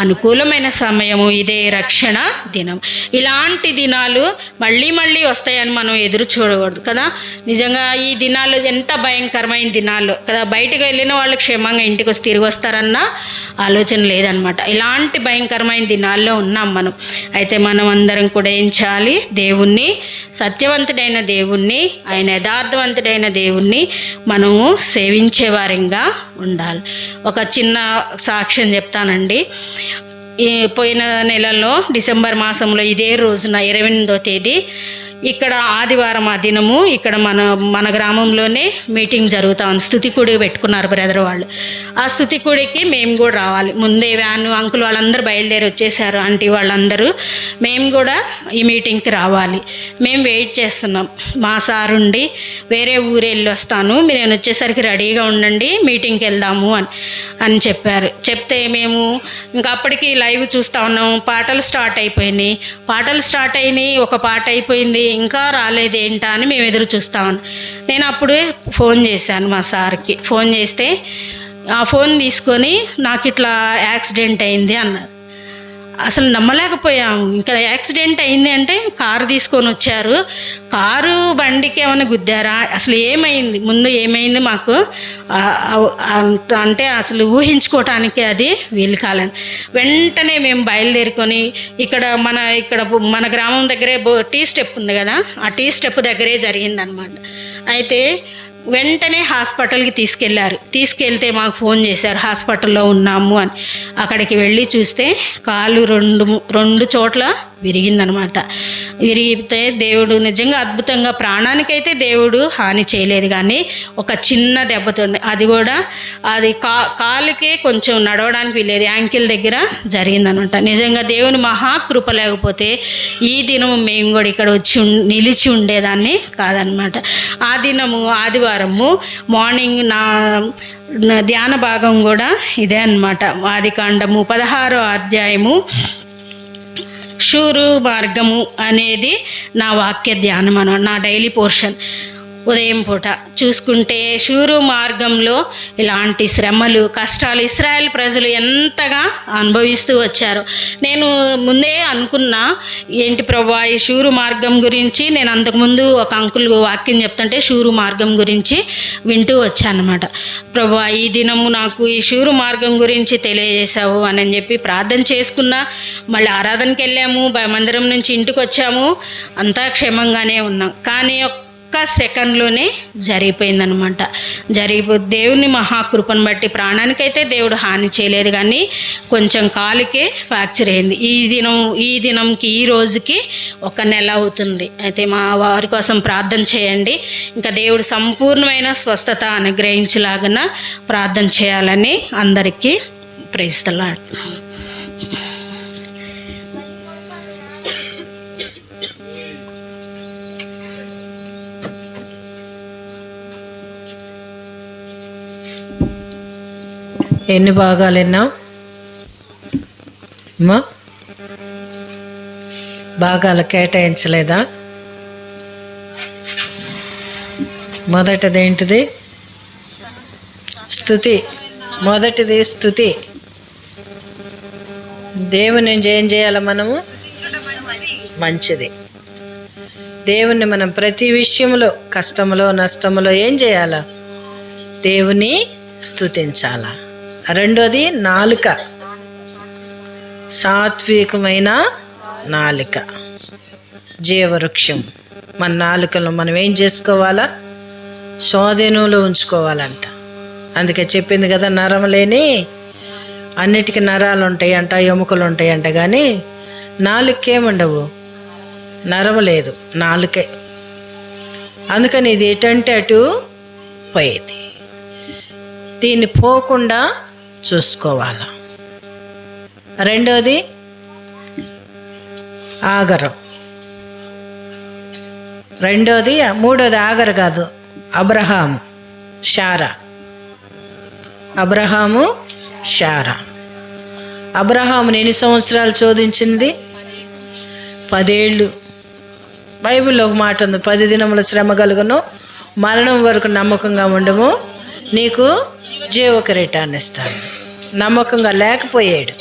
అనుకూలమైన సమయము, ఇదే రక్షణ దినం. ఇలాంటి దినాలు మళ్ళీ మళ్ళీ వస్తాయని మనం ఎదురు చూడకూడదు కదా. నిజంగా ఈ దినాలు ఎంత భయంకరమైన దినాలు కదా. బయటకు వెళ్ళిన వాళ్ళు క్షేమంగా ఇంటికి వచ్చి తిరిగి వస్తారన్న ఆలోచన లేదనమాట. ఇలాంటి భయంకరమైన దినాల్లో ఉన్నాం మనం. అయితే మనం అందరం కూడా ఏం చేయాలి, దేవుణ్ణి, సత్యవంతుడైన దేవుణ్ణి, ఆయన యథార్థవంతుడైన దేవుణ్ణి మనము సేవించే వారంగా ఉండాలి. ఒక చిన్న సాక్ష్యం చెప్తానండి. ఈ పోయిన నెలలో డిసెంబర్ మాసంలో ఇదే రోజున 28వ తేదీ ఇక్కడ ఆదివారం, ఆ దినము ఇక్కడ మన గ్రామంలోనే మీటింగ్ జరుగుతా ఉంది. స్తుతికుడి పెట్టుకున్నారు బ్రదర్ వాళ్ళు. ఆ స్తుతికుడికి మేము కూడా రావాలి. ముందే వ్యాను అంకుల్ వాళ్ళందరూ బయలుదేరి వచ్చేసారు, ఆంటీ వాళ్ళందరూ. మేము కూడా ఈ మీటింగ్కి రావాలి. మేము వెయిట్ చేస్తున్నాం. మా సారుండి వేరే ఊరు వెళ్ళి వస్తాను, నేను వచ్చేసరికి రెడీగా ఉండండి, మీటింగ్కి వెళ్దాము అని చెప్పారు. చెప్తే మేము ఇంకా అప్పటికి లైవ్ చూస్తూ ఉన్నాం. పాటలు స్టార్ట్ అయిపోయినాయి. ఒక పాట అయిపోయింది, ఇంకా రాలేదేంటా అని మేము ఎదురు చూస్తామని. నేను అప్పుడే ఫోన్ చేశాను మా సార్కి. ఫోన్ చేస్తే ఆ ఫోన్ తీసుకొని నాకు ఇట్లా యాక్సిడెంట్ అయింది అన్నారు. అసలు నమ్మలేకపోయాము. ఇంకా యాక్సిడెంట్ అయింది అంటే కారు తీసుకొని వచ్చారు, కారు బండికి ఏమైనా గుద్దారా, అసలు ఏమైంది, ముందు ఏమైంది మాకు అంటే అసలు ఊహించుకోవటానికి అది వీలు కాలని. వెంటనే మేము బయలుదేరుకొని ఇక్కడ మన గ్రామం దగ్గరే టీ స్టెప్ ఉంది కదా, ఆ టీ స్టెప్ దగ్గరే జరిగిందనమాట. అయితే వెంటనే హాస్పిటల్కి తీసుకెళ్తే మాకు ఫోన్ చేశారు, హాస్పిటల్లో ఉన్నాము అని. అక్కడికి వెళ్ళి చూస్తే కాలు రెండు చోట్ల విరిగిందనమాట. విరిగితే దేవుడు నిజంగా అద్భుతంగా, ప్రాణానికైతే దేవుడు హాని చేయలేదు, కానీ ఒక చిన్న దెబ్బతోండి, అది కూడా అది కాలుకే కొంచెం నడవడానికి వీలేదు, యాంకిల్ దగ్గర జరిగిందనమాట. నిజంగా దేవుని మహాకృప లేకపోతే ఈ దినము మేము కూడా ఇక్కడ వచ్చి నిలిచి ఉండేదాన్ని కాదనమాట. ఆ దినము ఆదివారము మార్నింగ్ నా ధ్యాన భాగం కూడా ఇదే అన్నమాట. ఆదికాండము 16వ అధ్యాయము షూరు మార్గము అనేది నా వాక్య ధ్యానం అన్నమాట, నా డైలీ పోర్షన్. ఉదయం పూట చూసుకుంటే షూరు మార్గంలో ఇలాంటి శ్రమలు కష్టాలు ఇశ్రాయేల్ ప్రజలు ఎంతగా అనుభవిస్తూ వచ్చారు. నేను ముందే అనుకున్నా, ఏంటి ప్రభా ఈ షూరు మార్గం గురించి. నేను అంతకుముందు ఒక అంకుల్ వాక్యం చెప్తుంటే షూరు మార్గం గురించి వింటూ వచ్చానమాట. ప్రభా ఈ దినము నాకు ఈ షూరు మార్గం గురించి తెలియజేశావు అని చెప్పి ప్రార్థన చేసుకున్నా. మళ్ళీ ఆరాధనకి వెళ్ళాము, మందిరం నుంచి ఇంటికి వచ్చాము, అంతా క్షేమంగానే ఉన్నాం. కానీ ఒక్క సెకండ్లోనే జరిగిపోయిందనమాట. దేవుని మహాకృపను బట్టి ప్రాణానికైతే దేవుడు హాని చేయలేదు, కానీ కొంచెం కాలుకే ఫ్రాక్చర్ అయింది. ఈ దినంకి ఈ రోజుకి 1 నెల అవుతుంది. అయితే మా వారి కోసం ప్రార్థన చేయండి. ఇంకా దేవుడు సంపూర్ణమైన స్వస్థత అనుగ్రహించలాగా ప్రార్థన చేయాలని అందరికీ ప్రైజ్ ది లార్డ్. ఎన్ని భాగాలు విన్నావు అమ్మా? భాగాలు కేటాయించలేదా? మొదటిది ఏంటిది? స్తుతి. మొదటిది స్తుతి. దేవుని ఏం చేయాలి మనము? మంచిది. దేవుణ్ణి మనం ప్రతి విషయంలో, కష్టంలో నష్టంలో ఏం చేయాలా? దేవుని స్తుతించాలా. రెండోది నాలుక. సాత్వికమైన నాలుక జీవవృక్షం. మన నాలుకలను మనం ఏం చేసుకోవాలా? స్వాధీనంలో ఉంచుకోవాలంట. అందుకే చెప్పింది కదా, నరం లేని అన్నిటికీ నరాలు ఉంటాయంట, ఎముకలు ఉంటాయంట, కానీ నాలుకేముండవు, నరం లేదు, నాలుకే. అందుకని ఇది ఎటంటే అటు పోయేది. దీన్ని పోకుండా చూసుకోవాలి. రెండోది ఆగరం. మూడోది ఆగరు కాదు, అబ్రహాము శారా. అబ్రహాముని ఎన్ని సంవత్సరాలు శోధించింది? 10 ఏళ్ళు. బైబిల్లో ఒక మాట ఉంది, 10 దినముల శ్రమ కలుగును, మరణం వరకు నమ్మకంగా ఉండము, నీకు జీవ కిరీటాన్ని ఇస్తాను. నమ్మకంగా లేకపోయాడు.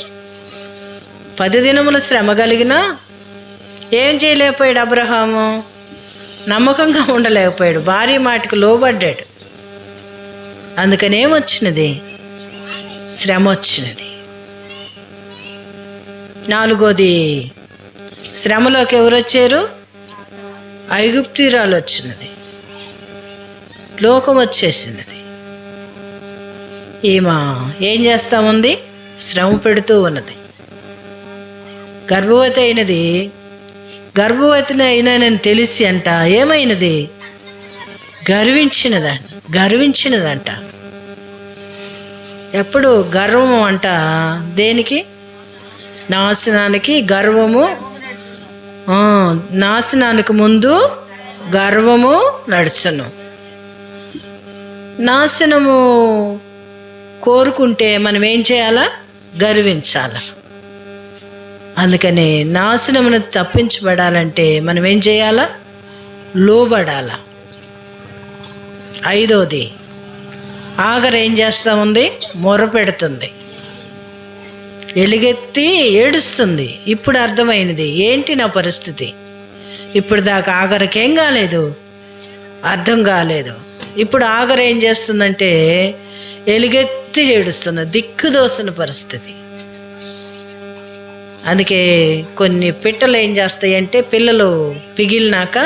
10 దినముల శ్రమ కలిగినా ఏం చేయలేకపోయాడు అబ్రహాము? నమ్మకంగా ఉండలేకపోయాడు. భార్య మాటకు లోబడ్డాడు. అందుకని ఏమొచ్చినది? శ్రమ వచ్చినది. నాలుగోది, శ్రమలోకి ఎవరు వచ్చారు? ఐగుప్తీయురాలు వచ్చినది. లోకం వచ్చేసినది. ఈమె ఏం చేస్తా ఉంది? శ్రమ పెడుతూ ఉన్నది. గర్భవతిని అయినానని తెలిసి అంట ఏమైనది? గర్వించినదంట. ఎప్పుడు గర్వము అంట? దేనికి? నాశనానికి. గర్వము నాశనానికి ముందు గర్వము నడుచును. నాశనము కోరుకుంటే మనం ఏం చేయాలా? గర్వించాల. అందుకని నాశనమును తప్పించబడాలంటే మనం ఏం చేయాలా? లోబడాల. ఐదోది, ఆగరు ఏం చేస్తూ ఉంది? మొర పెడుతుంది, ఎలుగెత్తి ఏడుస్తుంది. ఇప్పుడు అర్థమైనది ఏంటి నా పరిస్థితి. ఇప్పుడు దాకా ఆగరికి ఏం కాలేదు, అర్థం కాలేదు. ఇప్పుడు ఆగరు ఏం చేస్తుందంటే ఎలుగెత్తి ఏడుస్తుంది, దిక్కుదోసిన పరిస్థితి. అందుకే కొన్ని పిట్టలు ఏం చేస్తాయంటే, పిల్లలు పిగిలినాక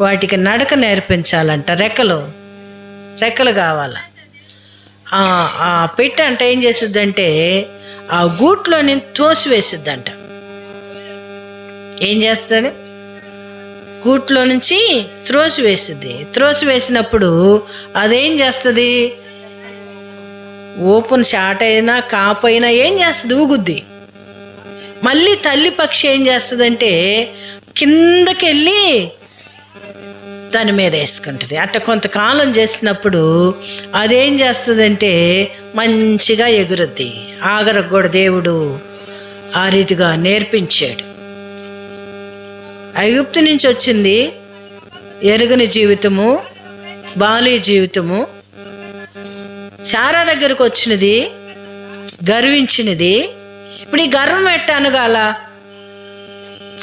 వాటికి నడక నేర్పించాలంట. రెక్కలు కావాలి. ఆ పిట్ట అంటే ఏం చేసిద్దంటే ఆ గూట్లోని తోసివేసిద్దంట. ఏం చేస్తుంది? గూట్లో నుంచి త్రోసివేసినప్పుడు అదేం చేస్తుంది? ఓపెన్ షార్ట్ అయినా కాపైనా ఏం చేస్తుంది? ఊగుద్ది. మళ్ళీ తల్లి పక్షి ఏం చేస్తుందంటే కిందకెళ్ళి దాని మీద వేసుకుంటుంది. అట్ట కొంతకాలం చేసినప్పుడు అదేం చేస్తుందంటే మంచిగా ఎగురుద్ది. ఆగరకు కూడా దేవుడు ఆ రీతిగా నేర్పించాడు. ఐగుప్తు నుంచి వచ్చింది, ఎరుగని జీవితము, బాలి జీవితము. శారా దగ్గరకు వచ్చినది, గర్వించినది. ఇప్పుడు ఈ గర్వం ఎట్ట అనగాల?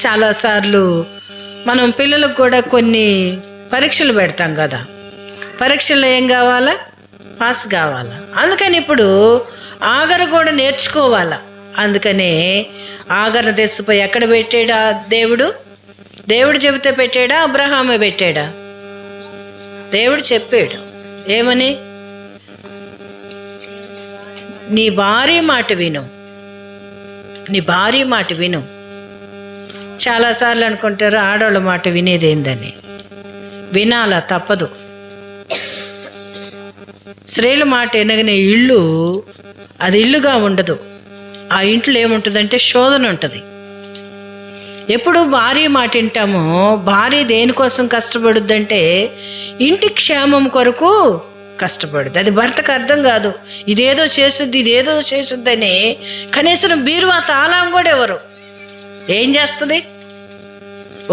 చాలాసార్లు మనం పిల్లలకు కూడా కొన్ని పరీక్షలు పెడతాం కదా, పరీక్షల్లో ఏం కావాలా? పాస్ కావాలా. అందుకని ఇప్పుడు ఆగరు కూడా నేర్చుకోవాలా. అందుకనే ఆగరు తెచ్చిపోయి ఎక్కడ పెట్టాడా దేవుడు? దేవుడు చెబితే పెట్టాడా? అబ్రహామే పెట్టాడా? దేవుడు చెప్పాడు. ఏమని? నీ భార్య మాట విను, నీ భార్య మాట విను. చాలాసార్లు అనుకుంటారు ఆడవాళ్ళ మాట వినేదేందని. వినాలా, తప్పదు. స్త్రీల మాట వినగానే ఇల్లు అది ఇల్లుగా ఉండదు. ఆ ఇంట్లో ఏముంటుందంటే శోధన ఉంటుంది. ఎప్పుడు భార్య మాట వింటామో, భార్య దేనికోసం కష్టపడుద్దంటే ఇంటి క్షేమం కొరకు కష్టపడుద్ది. అది భర్తకు అర్థం కాదు. ఇదేదో చేసుద్ది, ఇదేదో చేసుద్దని కనీసం బీరువా తాళం కూడా ఎవరు ఏం చేస్తుంది?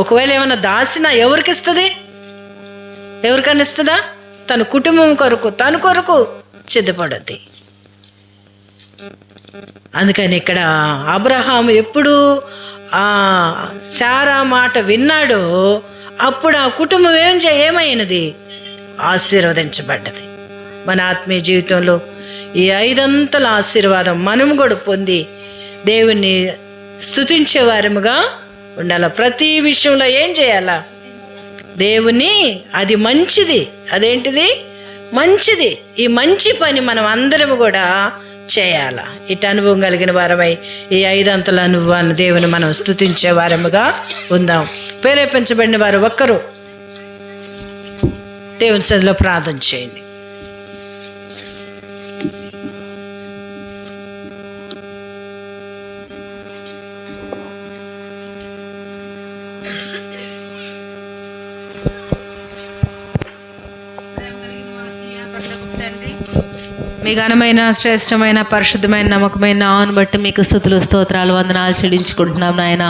ఒకవేళ ఏమైనా దాసినా ఎవరికి ఇస్తుంది? ఎవరికైనా ఇస్తుందా? తన కుటుంబం కొరకు, తన కొరకు సిద్ధపడద్ది. అందుకని ఇక్కడ అబ్రహాం ఎప్పుడు ఆ శారా మాట విన్నాడో అప్పుడు ఆ కుటుంబం ఏమైనది? ఆశీర్వదించబడ్డది. మన ఆత్మీయ జీవితంలో ఈ 5 ఆశీర్వాదం మనం కూడా పొంది దేవుణ్ణి స్తుతించే వారముగా ఉండాల. ప్రతి విషయంలో ఏం చేయాలా? దేవుని అది మంచిది. అదేంటిది? మంచిది. ఈ మంచి పని మనం అందరం కూడా చేయాలా. ఇటు అనుభవం కలిగిన వారమై ఈ 5 అనుభవాన్ని దేవుని మనం స్తుతించే వారముగా ఉందాం. ప్రేరేపించబడిన వారు ఒక్కరు దేవుని సన్నిధిలో ప్రార్థన చేయండి. మీ ఘనమైన, శ్రేష్టమైన, పరిశుద్ధమైన, నమ్మకమైన నామమును బట్టి మీకు స్తుతులు, స్తోత్రాలు, వందనాలు చెల్లించుకుంటున్నాం నాయన.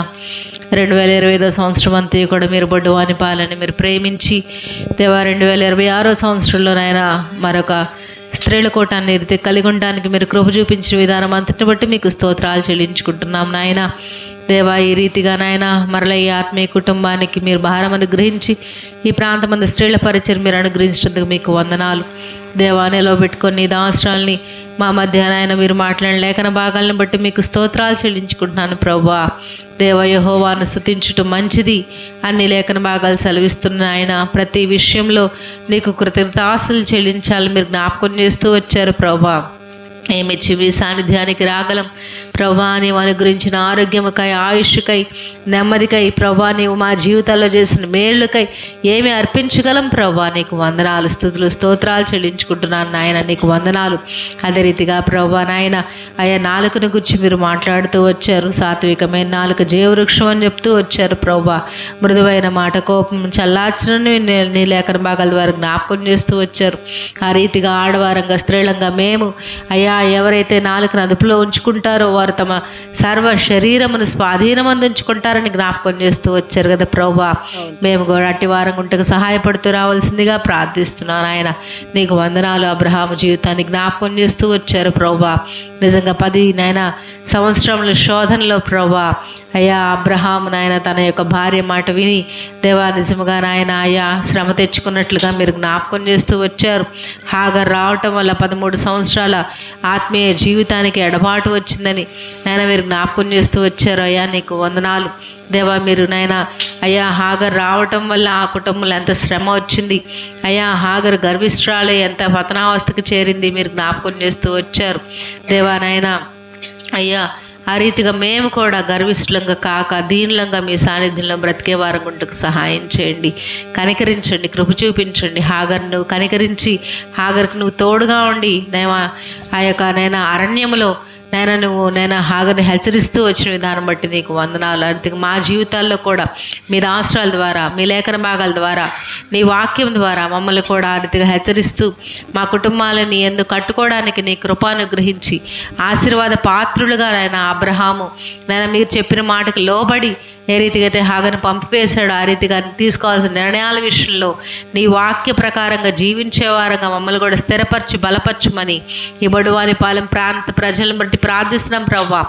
2025 సంవత్సరం అంతా కూడా మీరు బొడ్డువాని పాలని మీరు ప్రేమించి దేవా 2026 సంవత్సరంలో నాయన మరొక స్త్రీల కోటాన్ని రీతి కలిగి ఉండడానికి మీరు కృప చూపించిన విధానం అంతటిని బట్టి మీకు స్తోత్రాలు చెల్లించుకుంటున్నాం నాయన. దేవా ఈ రీతిగా నాయన మరల ఈ ఆత్మీయ కుటుంబానికి మీరు భారం అనుగ్రహించి ఈ ప్రాంతమంది స్త్రీల పరిచయం మీరు అనుగ్రహించినందుకు మీకు వందనాలు. దేవా నిలవబెట్టుకొని దాసరాల్ని మా మధ్యాహ్నం మీరు మాట్లాడిన లేఖన భాగాలను బట్టి మీకు స్తోత్రాలు చెల్లించుకుంటున్నాను ప్రభువా. దేవ యెహోవాను స్తుతించుట మంచిది అన్ని లేఖన భాగాలు సెలవిస్తున్న ఆయన ప్రతి విషయంలో నీకు కృతజ్ఞతాస్తులు చెల్లించాలని మీరు జ్ఞాపకం చేస్తూ వచ్చారు ప్రభువా. ఏమిచ్చి మీ సాన్నిధ్యానికి రాగలం ప్రభా. నీవు అనుగ్రహించిన ఆరోగ్యముకై, ఆయుష్కై, నెమ్మదికై ప్రభా, నీవు మా జీవితాల్లో చేసిన మేళ్ళకై ఏమి అర్పించగలం ప్రభా. నీకు వందనాలు, స్తుతులు, స్తోత్రాలు చెల్లించుకుంటున్నాను నాయన. నీకు వందనాలు. అదే రీతిగా ప్రభా నాయన అయ్యా నాలుకను గురించి మీరు మాట్లాడుతూ వచ్చారు. సాత్వికమైన నాలుక జీవవృక్షం అని చెప్తూ వచ్చారు ప్రభా. మృదువైన మాట కోపం చల్లార్చనని నీ లేఖన భాగాల ద్వారా జ్ఞాపకం చేస్తూ వచ్చారు. ఆ రీతిగా ఆడవారంగా, స్త్రీలంగా మేము అయ్యా ఎవరైతే నాలుకను అదుపులో ఉంచుకుంటారో వారు తమ సర్వ శరీరమును స్వాధీనమందు ఉంచుకుంటారని జ్ఞాపకం చేస్తూ వచ్చారు కదా ప్రభా. మేము కూడా అట్టి వారం గుంటకు సహాయపడుతూ రావాల్సిందిగా ప్రార్థిస్తున్నాను ఆయన. నీకు వందనాలు. అబ్రహాము జీవితాన్ని జ్ఞాపకం చేస్తూ వచ్చారు ప్రభా. నిజంగా 10 సంవత్సరముల శోధనలో ప్రభా అయ్యా అబ్రహాము నాయన తన యొక్క భార్య మాట విని దేవా నిజముగా నాయన అయ్యా శ్రమ తెచ్చుకున్నట్లుగా మీరు జ్ఞాపకం చేస్తూ వచ్చారు. హాగర్ రావటం వల్ల 13 సంవత్సరాల ఆత్మీయ జీవితానికి ఎడబాటు వచ్చిందని నాయన మీరు జ్ఞాపకం చేస్తూ వచ్చారు. అయ్యా నీకు వందనాలు దేవా. మీరు నాయన అయ్యా హాగర్ రావటం వల్ల ఆ కుటుంబంలో ఎంత శ్రమ వచ్చింది అయ్యా. హాగర్ గర్విష్ఠురాలే ఎంత పతనావస్థకు చేరింది మీరు జ్ఞాపకం చేస్తూ వచ్చారు దేవా నాయన అయ్యా. ఆ రీతిగా మేము కూడా గర్విష్ఠులంగా కాక దీనులంగా మీ సాన్నిధ్యంలో బ్రతికే వారం గుంటకు సహాయం చేయండి, కనికరించండి, కృప చూపించండి. హాగర్ నువ్వు కనికరించి హాగర్కి నువ్వు తోడుగా ఉండి నేమా ఆ యొక్క నైనా అరణ్యములో నైనా హాగర్ని హెచ్చరిస్తూ వచ్చిన విధానం బట్టి నీకు వందనాలు. అంటే మా జీవితాల్లో కూడా మీ రాష్ట్రాల ద్వారా, మీ లేఖన భాగాల ద్వారా, నీ వాక్యం ద్వారా మమ్మల్ని కూడా ఆ రీతిగా హెచ్చరిస్తూ మా కుటుంబాలని ఎందుకు కట్టుకోవడానికి నీ కృపానుగ్రహించి ఆశీర్వాద పాత్రులుగా నాయన అబ్రహాము నాయన మీరు చెప్పిన మాటకు లోబడి ఏ రీతిగా అయితే హాగను పంపివేశాడో ఆ రీతిగా తీసుకోవాల్సిన నిర్ణయాల విషయంలో నీ వాక్య ప్రకారంగా జీవించే వారంగా మమ్మల్ని కూడా స్థిరపరచి బలపరచమని ఈ బడువాని పాలెం ప్రాంత ప్రజలను బట్టి ప్రార్థిస్తున్నాం ప్రభువా.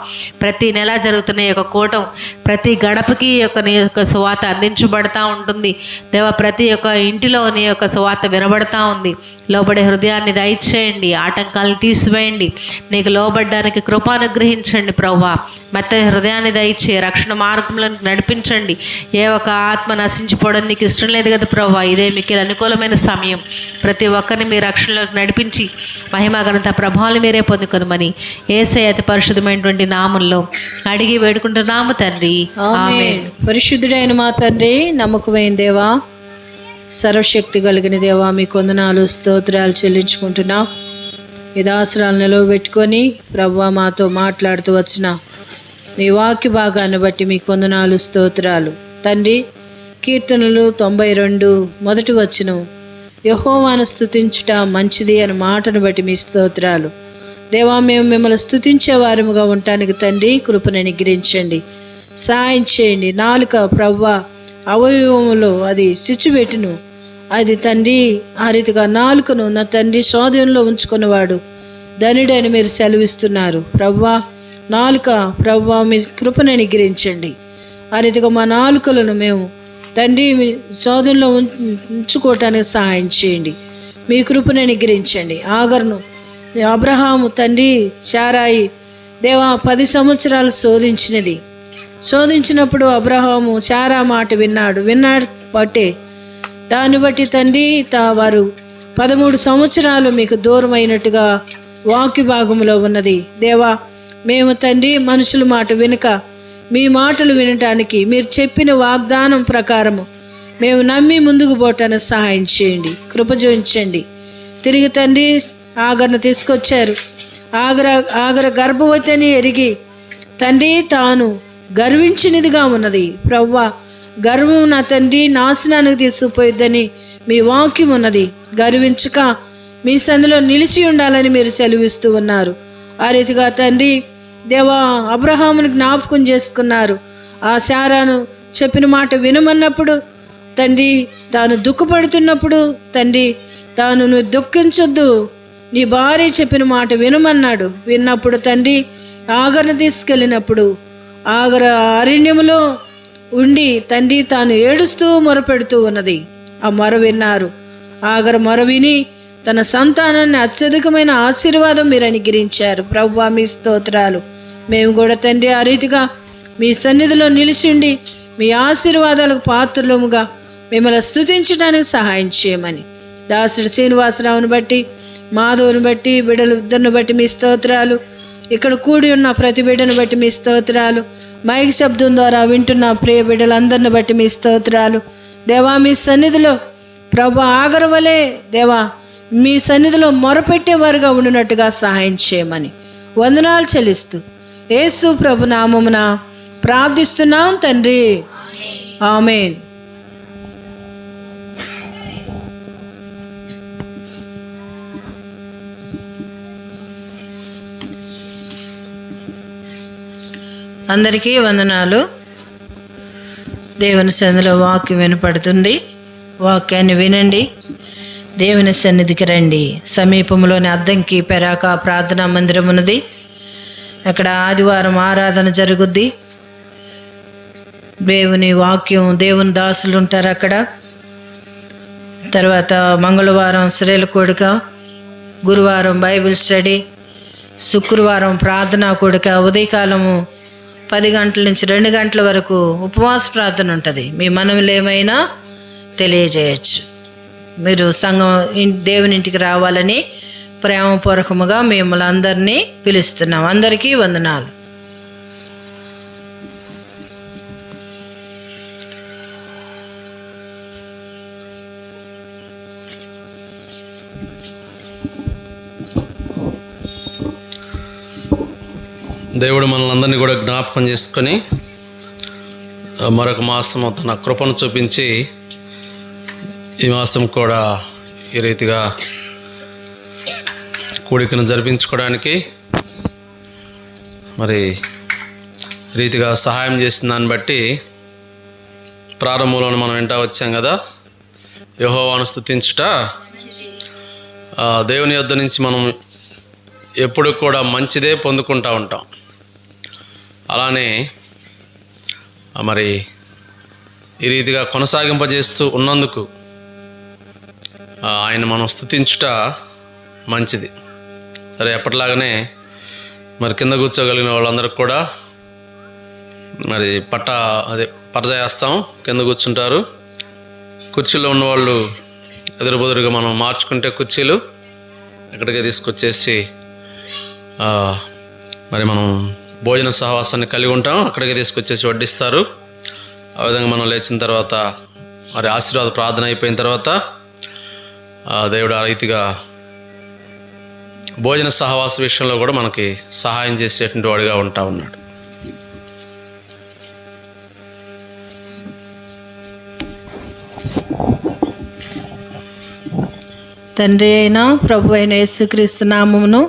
ప్రతి నెల జరుగుతున్న ఈ యొక్క కూటం ప్రతి గడపకి నీ యొక్క సువార్త అందించబడతా ఉంటుంది దేవా. ప్రతి ఒక్క ఇంటిలో నీ యొక్క సువార్త వినబడతా ఉంది. లోబడే హృదయాన్ని దయచేయండి, ఆటంకాలను తీసివేయండి, నీకు లోబడ్డానికి కృప అనుగ్రహించండి ప్రభువా. మెత్తని హృదయాన్ని దయచే రక్షణ మార్గంలో నడిపించండి. ఏ ఒక్క ఆత్మ నశించిపోవడం నీకు ఇష్టం లేదు కదా ప్రభువా. ఇదే మీకు అనుకూలమైన సమయం. ప్రతి ఒక్కరిని మీ రక్షణలోకి నడిపించి మహిమ ఘనత ప్రభావాలు మీరే పొందుకొనమని యేసయ్య అతి పరిశుద్ధమైనటువంటి నామంలో అడిగి వేడుకుంటున్నాము తండ్రి, ఆమేన్. పరిశుద్ధుడైన మా తండ్రి, నమ్మకమైన దేవా, సర్వశక్తి కలిగిన దేవా, మీకు వందనాలు స్తోత్రాలు చెల్లించుకుంటున్నాం. ఈ దాసరాలు నిలవబెట్టుకొని ప్రభువా మాతో మాట్లాడుతూ వచ్చిన మీ వాక్య భాగాన్ని బట్టి మీకు వందనాలు స్తోత్రాలు తండ్రి. కీర్తనలు 92 మొదటి వచనం, యెహోవాను స్తుతించుట మంచిది అనే మాటను బట్టి మీ స్తోత్రాలు దేవా. మేము మిమ్మల్ని స్తుతించే వారముగా ఉండటానికి తండ్రి కృపను అనుగ్రహించండి, సాయం చేయండి. నాలుక ప్రభువా అవయవములో అది సిచ్చుబెట్టును, అది తండ్రి ఆ రీతిగా నాలుకను నా తండ్రి స్వాధీనంలో ఉంచుకున్నవాడు ధనుడని మీరు సెలవిస్తున్నారు ప్రభువా. నాలుక ప్రభువా మీ కృపను అనుగ్రహించండి. ఆ రీతిగా మా నాలుకలను మేము తండ్రి మీ స్వాధీనంలో ఉంచుకోవటానికి సహాయం చేయండి, మీ కృపను అనుగ్రహించండి. ఆగర్ను అబ్రహాము తండ్రి శారాయి దేవా 10 సంవత్సరాలు శోధించినప్పుడు అబ్రహాము శారా మాట విన్నాడు బట్టే దాన్ని బట్టి తండ్రి వారు 13 సంవత్సరాలు మీకు దూరం అయినట్టుగా వాక్య భాగంలో ఉన్నది దేవా. మేము తండ్రి మనుషుల మాట వినక మీ మాటలు వినటానికి మీరు చెప్పిన వాగ్దానం ప్రకారము మేము నమ్మి ముందుకు పోవటానికి సహాయం చేయండి, కృప చూపించండి. తిరిగి తండ్రి ఆగరను తీసుకొచ్చారు. ఆగర గర్భవతి అని ఎరిగి తండ్రి తాను గర్వించినదిగా ఉన్నది ప్రవ్వా. గర్వం నా తండ్రి నాశనానికి తీసుకుపోయిద్దని మీ వాక్యం ఉన్నది. గర్వించక మీ సందులో నిలిచి ఉండాలని మీరు సెలవిస్తూ ఉన్నారు. ఆ రీతిగా తండ్రి దేవా అబ్రహామును జ్ఞాపకం చేసుకున్నారు. ఆ శారాను చెప్పిన మాట వినమన్నప్పుడు తండ్రి తాను దుఃఖపడుతున్నప్పుడు తండ్రి నువ్వు దుఃఖించొద్దు, నీ భార్య చెప్పిన మాట వినమన్నాడు. విన్నప్పుడు తండ్రి ఆగరను తీసుకెళ్ళినప్పుడు ఆగర అరణ్యములో ఉండి తండ్రి తాను ఏడుస్తూ మొరపెడుతూ ఉన్నది. ఆ మొర విన్నారు. ఆగర మొర విని తన సంతానాన్ని అత్యధికమైన ఆశీర్వాదం మీరు అనుగ్రహించారు ప్రభువా. మీ స్తోత్రాలు. మేము కూడా తండ్రి ఆ రీతిగా మీ సన్నిధిలో నిలిచిండి మీ ఆశీర్వాదాలకు పాత్రలుగా మిమ్మల్ని స్తుతించడానికి సహాయం చేయమని దాసుడు శ్రీనివాసరావుని బట్టి మాధవుని బట్టి బిడ్డలు ఇద్దరిని బట్టి మీ స్తోత్రాలు. ఇక్కడ కూడి ఉన్న ప్రతి బిడ్డను బట్టి మీ స్తోత్రాలు. మైక్ శబ్దం ద్వారా వింటున్న ప్రియ బిడ్డలందరిని బట్టి మీ స్తోత్రాలు దేవా. మీ సన్నిధిలో ప్రభు ఆగరవలే దేవా మీ సన్నిధిలో మొరపెట్టేవారుగా ఉండినట్టుగా సహాయం చేయమని వందనాలు చెల్లిస్తూ యేసు ప్రభు నామమున ప్రార్థిస్తున్నాం తండ్రి, ఆమేన్. అందరికీ వందనాలు. దేవుని సన్నిధిలో వాక్యం వినపడుతుంది. వాక్యాన్ని వినండి, దేవుని సన్నిధికి రండి. సమీపంలోని అద్దంకి పెరాక ప్రార్థనా మందిరం ఉన్నది. అక్కడ ఆదివారం ఆరాధన జరుగుద్ది. దేవుని వాక్యం, దేవుని దాసులు ఉంటారు అక్కడ. తర్వాత మంగళవారం స్త్రీల కూడిక, గురువారం బైబిల్ స్టడీ, శుక్రవారం ప్రార్థనా కూడిక. ఉదయకాలము 10 గంటల నుంచి 2 గంటల వరకు ఉపవాస ప్రార్థన ఉంటుంది. మీ మనవులు ఏమైనా తెలియజేయచ్చు. మీరు సంఘం దేవుని ఇంటికి రావాలని ప్రేమపూర్వకముగా మిమ్మల్ని అందరినీ పిలుస్తున్నాం. అందరికీ వందనాలు. దేవుడు మనల్ని అందరినీ కూడా జ్ఞాపకం చేసుకొని మరొక మాసము తన కృపను చూపించి ఈ మాసం కూడా ఈ రీతిగా కూడికను జరిపించుకోవడానికి మరి రీతిగా సహాయం చేసిన దాన్ని బట్టి ప్రారంభంలో మనం వింటా వచ్చాం కదా, యెహోవాను స్తుతించుట దేవుని యొద్ద నుంచి మనం ఎప్పుడు కూడా మంచిదే పొందుకుంటూ ఉంటాం. అలానే మరి ఈ రీతిగా కొనసాగింపజేస్తూ ఉన్నందుకు ఆయన మనం స్తుతించుట మంచిది. సరే, ఎప్పటిలాగానే మరి కింద కూర్చోగలిగిన వాళ్ళందరికీ కూడా మరి పరజేస్తాం, కింద కూర్చుంటారు. కుర్చీలో ఉన్నవాళ్ళు ఎదురుబెదురుగా మనం మార్చుకుంటే కుర్చీలు ఇక్కడికి తీసుకొచ్చేసి మరి మనం భోజన సహవాసాన్ని కలిగి ఉంటాం, అక్కడికి తీసుకొచ్చేసి వడ్డిస్తారు. ఆ విధంగా మనం లేచిన తర్వాత మరి ఆశీర్వాద ప్రార్థన అయిపోయిన తర్వాత దేవుడు ఆ రీతిగా భోజన సహవాస విషయంలో కూడా మనకి సహాయం చేసేటువంటి వాడిగా ఉంటా ఉన్నాడు. తండ్రి అయిన ప్రభు అయిన యేసుక్రీస్తు నామమును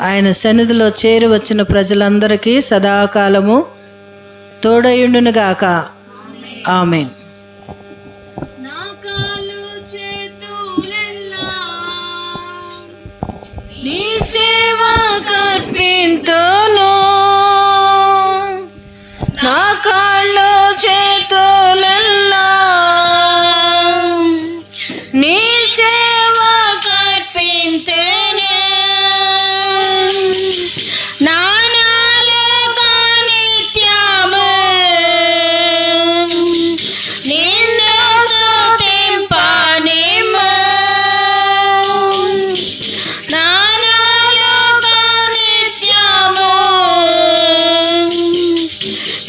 ఆయన సన్నిధిలో చేరి వచ్చిన ప్రజలందరికీ సదాకాలము తోడయుండునుగాక. ఆమేన్. నీ సేవ కర్పింతును, నా కాళ్ళు చేతులెల్లా నీ సేవ కర్పింతును, నా నాలుక నిత్యము నిన్ను స్తుతింపనిమ్ము. నా నాలుక నిత్యము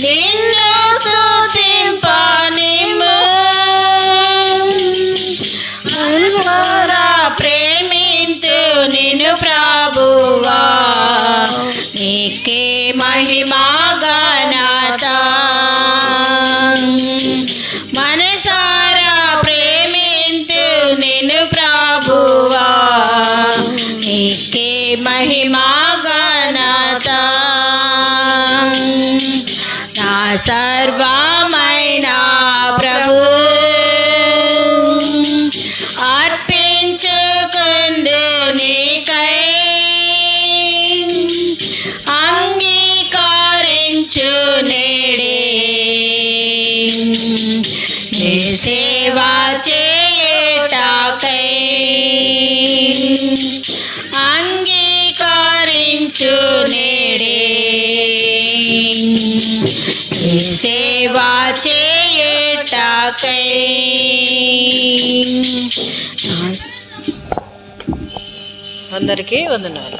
నిన్ను స్తుతింపనిమ్ము. మనసారా ప్రేమింతు నిన్ను ప్రభువా, నీకే మహిమా ఘనత. మనసారా ప్రేమింతు నిన్ను ప్రభువా, నీకే మహిమా ఘనత. నా సర్వమైన ప్రభు అర్పించుకుందు నీకై, అంగీకరించు నేడే నీ సేవ చేయుటకై, అంగీకరించు నేడే నీ సేవ చేయుటకై. అందరికీ వందనాలు.